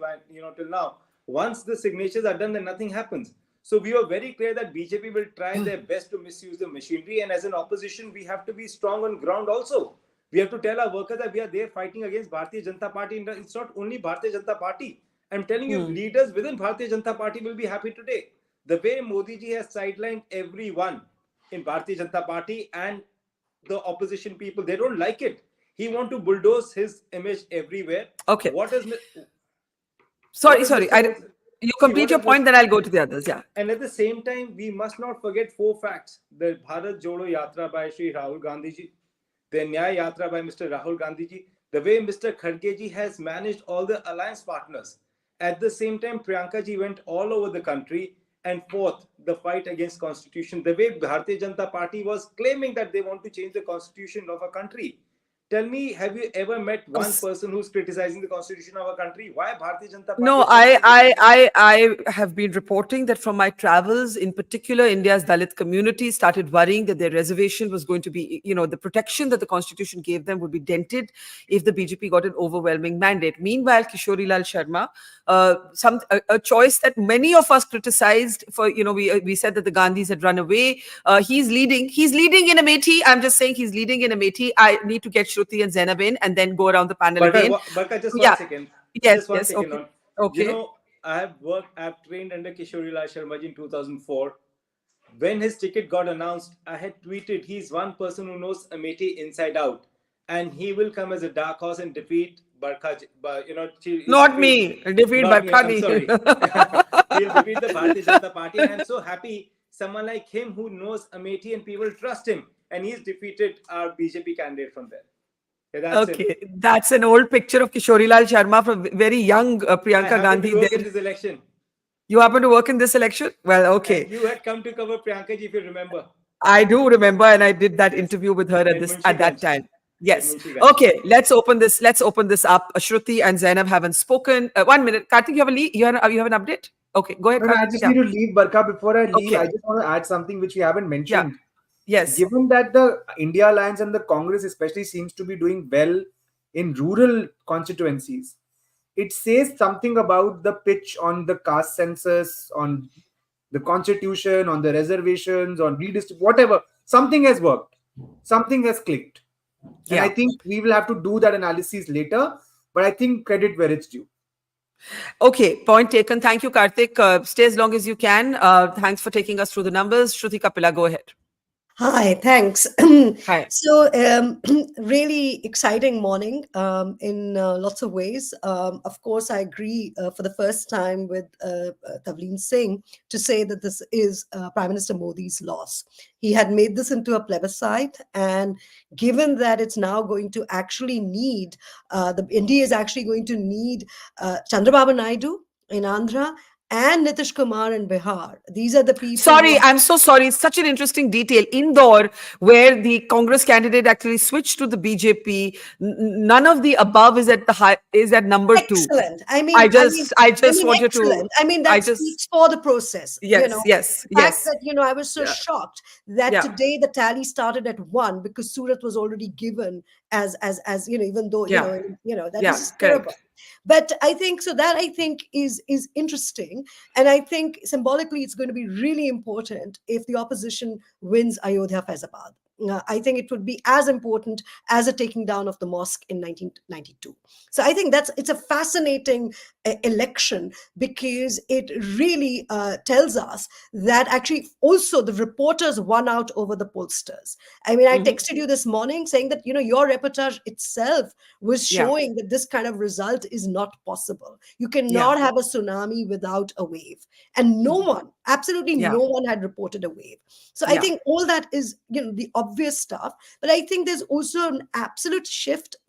till now. Once the signatures are done, then nothing happens. So we were very clear that BJP will try their best to misuse the machinery, and as an opposition, we have to be strong on ground also. We have to tell our workers that we are there fighting against Bharatiya Janata Party. It's not only Bharatiya Janata Party. I'm telling you, leaders within Bharatiya Janata Party will be happy today. The way Modi ji has sidelined everyone in Bharatiya Janata Party and the opposition people, they don't like it. He wants to bulldoze his image everywhere. Okay. Sorry. You complete your point, then I'll go to the others. Yeah. And at the same time, we must not forget 4 facts. The Bharat Jodo Yatra by Shri Rahul Gandhi ji, the Nyaya Yatra by Mr. Rahul Gandhi ji, the way Mr. Kharge ji has managed all the alliance partners. At the same time, Priyanka ji went all over the country and fought the fight against constitution. The way Bharatiya Janata Party was claiming that they want to change the constitution of a country. Tell me, have you ever met one person who's criticizing the constitution of our country? Why Bharatiya Janata Party? No, I have been reporting that from my travels, in particular, India's Dalit community started worrying that their reservation was going to be, the protection that the constitution gave them would be dented if the BJP got an overwhelming mandate. Meanwhile, Kishori Lal Sharma, a choice that many of us criticized for, we said that the Gandhis had run away. He's leading in Amethi. I'm just saying he's leading in Amethi. I need to get Shruti and Zainab in and then go around the panel again. Barkha, just one second. Yes, Okay. I've trained under Kishori Lal Sharma ji in 2004. When his ticket got announced, I had tweeted, he's one person who knows Amethi inside out. And he will come as a dark horse and defeat Barkha. Defeat Barkha. I'm sorry. He'll defeat the Bharatiya Janata Party. And I'm so happy someone like him who knows Amethi and people trust him. And he's defeated our BJP candidate from there. That's an old picture of Kishori Lal Sharma from very young Priyanka Gandhi. In this election. You happen to work in this election? Well, okay. And you had come to cover Priyanka ji, if you remember. I do remember, and I did that interview with her at that time. Yes. Okay. Let's open this up. Shruti and Zainab haven't spoken. 1 minute. Karthik, you have an update? Okay, go ahead. I just need to leave, Barkha. Before I leave, I just want to add something which we haven't mentioned. Yeah. Yes. Given that the India Alliance and the Congress especially seems to be doing well in rural constituencies, it says something about the pitch on the caste census, on the constitution, on the reservations, on whatever. Something has worked. Something has clicked. And I think we will have to do that analysis later, but I think credit where it's due. Okay, point taken. Thank you, Karthik. Stay as long as you can. Thanks for taking us through the numbers. Shruti Kapila, go ahead. Hi, thanks. Hi. So, really exciting morning in lots of ways. Of course, I agree for the first time with Tavleen Singh to say that this is Prime Minister Modi's loss. He had made this into a plebiscite, and given that it's now going to actually need, the NDA is actually going to need Chandrababu Naidu in Andhra, and Nitish Kumar in Bihar. These are the people. Sorry, I'm so sorry. It's such an interesting detail. Indore, where the Congress candidate actually switched to the BJP, none of the above is at number 2. Excellent. I just wanted to. I mean, that speaks for the process. Yes. The fact that, I was so shocked that today the tally started at 1 because Surat was already given as even though that is terrible. Correct. But I think is interesting, and I think symbolically it's going to be really important if the opposition wins Ayodhya Faizabad. I think it would be as important as a taking down of the mosque in 1992. So I think it's a fascinating election, because it really tells us that actually also the reporters won out over the pollsters. I mean, I texted you this morning saying that, your reportage itself was Yeah. showing that this kind of result is not possible. You Yeah. cannot have a tsunami without a wave. And no one, absolutely Yeah. no one had reported a wave. So I Yeah. think all that is, the obvious stuff. But I think there's also an absolute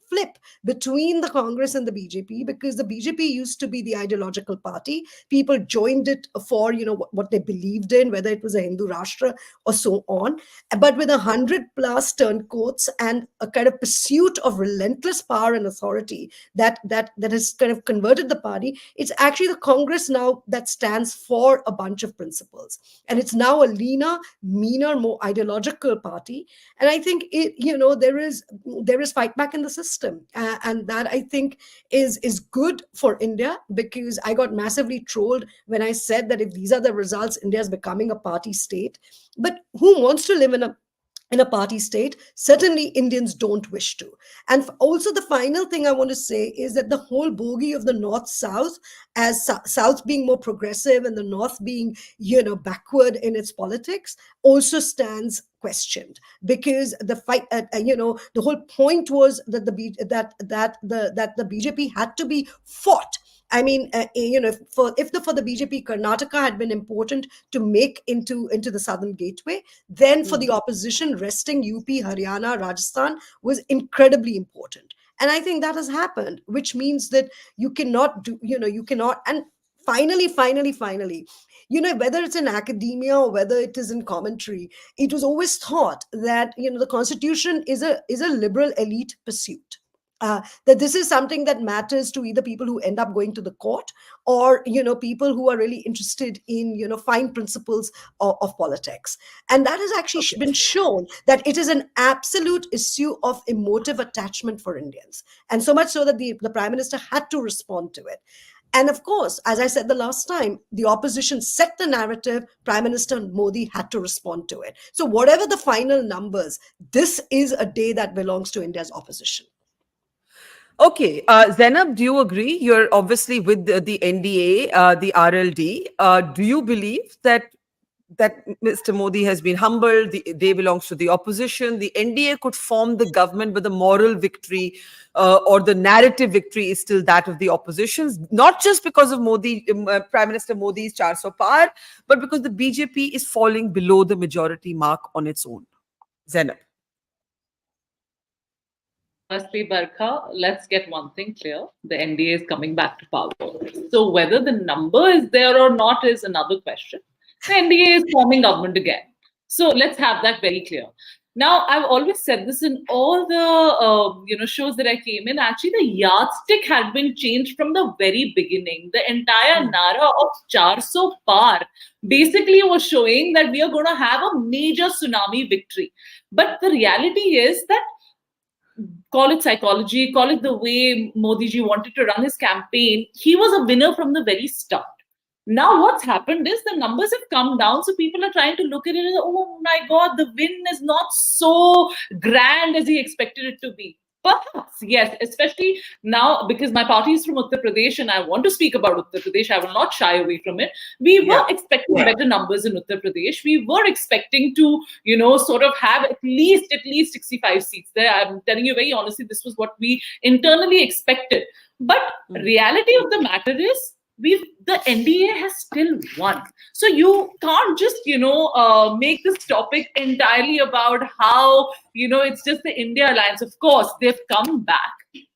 flip between the Congress and the BJP, because the BJP used to be the ideological party. People joined it for, what they believed in, whether it was a Hindu Rashtra or so on. But with 100+ turncoats and a kind of pursuit of relentless power and authority that has kind of converted the party, it's actually the Congress now that stands for a bunch of principles. And it's now a leaner, meaner, more ideological party. And I think there is fight back in the system, and that I think is good for India, because I got massively trolled when I said that if these are the results, India is becoming a party state. But who wants to live in a party state? Certainly Indians don't wish to. And also, the final thing I want to say is that the whole bogey of the north south, as south being more progressive and the north being backward in its politics, also stands questioned, because the fight the whole point was that the BJP had to be fought. I mean, for the BJP, Karnataka had been important to make into the southern gateway. Then for the opposition, resting UP, Haryana, Rajasthan was incredibly important. And I think that has happened, which means that you cannot. And finally, whether it's in academia or whether it is in commentary, it was always thought that, the Constitution is a liberal elite pursuit. That this is something that matters to either people who end up going to the court, or people who are really interested in fine principles of politics. And that has actually been shown that it is an absolute issue of emotive attachment for Indians, and so much so that the Prime Minister had to respond to it. And of course, as I said the last time, the opposition set the narrative. Prime Minister Modi had to respond to it. So whatever the final numbers, this is a day that belongs to India's opposition. Okay, Zainab, do you agree? You're obviously with the NDA, the RLD. Do you believe that Mr. Modi has been humbled? The day belongs to the opposition. The NDA could form the government, but the moral victory or the narrative victory is still that of the oppositions. Not just because of Prime Minister Modi's 400 par, but because the BJP is falling below the majority mark on its own. Zainab. Firstly, Barkha, let's get one thing clear. The NDA is coming back to power. So whether the number is there or not is another question. The NDA is forming government again. So let's have that very clear. Now, I've always said this in all the shows that I came in. Actually, the yardstick had been changed from the very beginning. The entire nara of 400 par basically was showing that we are going to have a major tsunami victory. But the reality is that, call it psychology, call it the way Modi ji wanted to run his campaign, he was a winner from the very start. Now what's happened is the numbers have come down, so people are trying to look at it and, oh my God, the win is not so grand as he expected it to be. Perhaps, yes, especially now because my party is from Uttar Pradesh and I want to speak about Uttar Pradesh. I will not shy away from it. We were expecting better numbers in Uttar Pradesh. We were expecting to, sort of have at least 65 seats there. I'm telling you very honestly, this was what we internally expected. But reality of the matter is, the NDA has still won. So you can't just, make this topic entirely about how, it's just the India alliance. Of course, they've come back.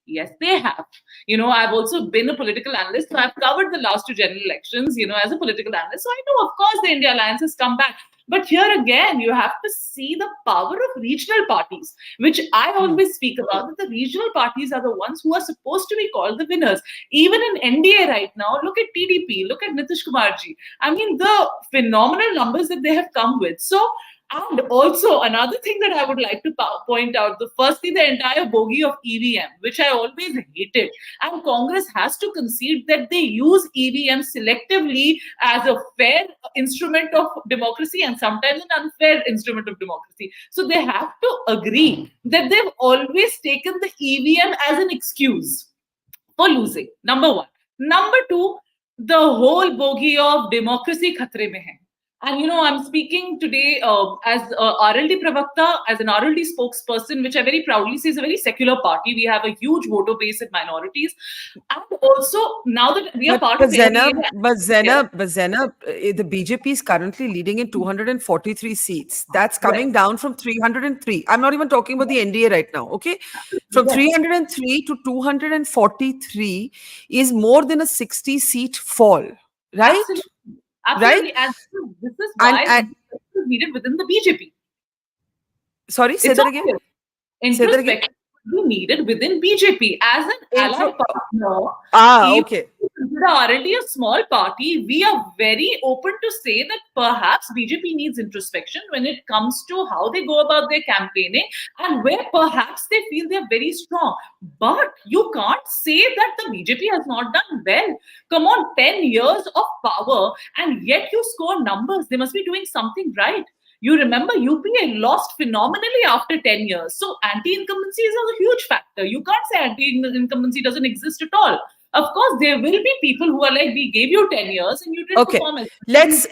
Yes, they have. I've also been a political analyst, so I've covered the last 2 general elections, as a political analyst. So I know, of course, the India alliance has come back. But here again, you have to see the power of regional parties, which I always speak about, that the regional parties are the ones who are supposed to be called the winners. Even in NDA right now, look at TDP, look at Nitish Kumar ji. I mean, the phenomenal numbers that they have come with. So And also another thing that I would like to point out, firstly, the entire bogey of EVM, which I always hated. And Congress has to concede that they use EVM selectively as a fair instrument of democracy and sometimes an unfair instrument of democracy. So they have to agree that they've always taken the EVM as an excuse for losing. Number one. Number two, the whole bogey of democracy khatre mein hai. And I'm speaking today as RLD Pravakta, as an RLD spokesperson, which I very proudly say is a very secular party. We have a huge voter base in minorities. And also, now that we are part of Zainab, NDA, but Zainab, the BJP is currently leading in 243 seats. That's coming down from 303. I'm not even talking about the NDA right now, okay? From 303 to 243 is more than a 60-seat fall, right? Absolutely. Absolutely. Right? And this is why And is needed within the BJP. sorry, say It's that again. obvious. Introspection would be needed within BJP as an allied partner. Okay. Consider RLD a small party. We are very open to say that perhaps BJP needs introspection when it comes to how they go about their campaigning and where perhaps they feel they're very strong. But you can't say that the BJP has not done well. Come on, 10 years of power and yet you score numbers. They must be doing something right. You remember UPA lost phenomenally after 10 years. So anti-incumbency is a huge factor. You can't say anti-incumbency doesn't exist at all. Of course, there will be people who are like, we gave you 10 years and you didn't perform. Let's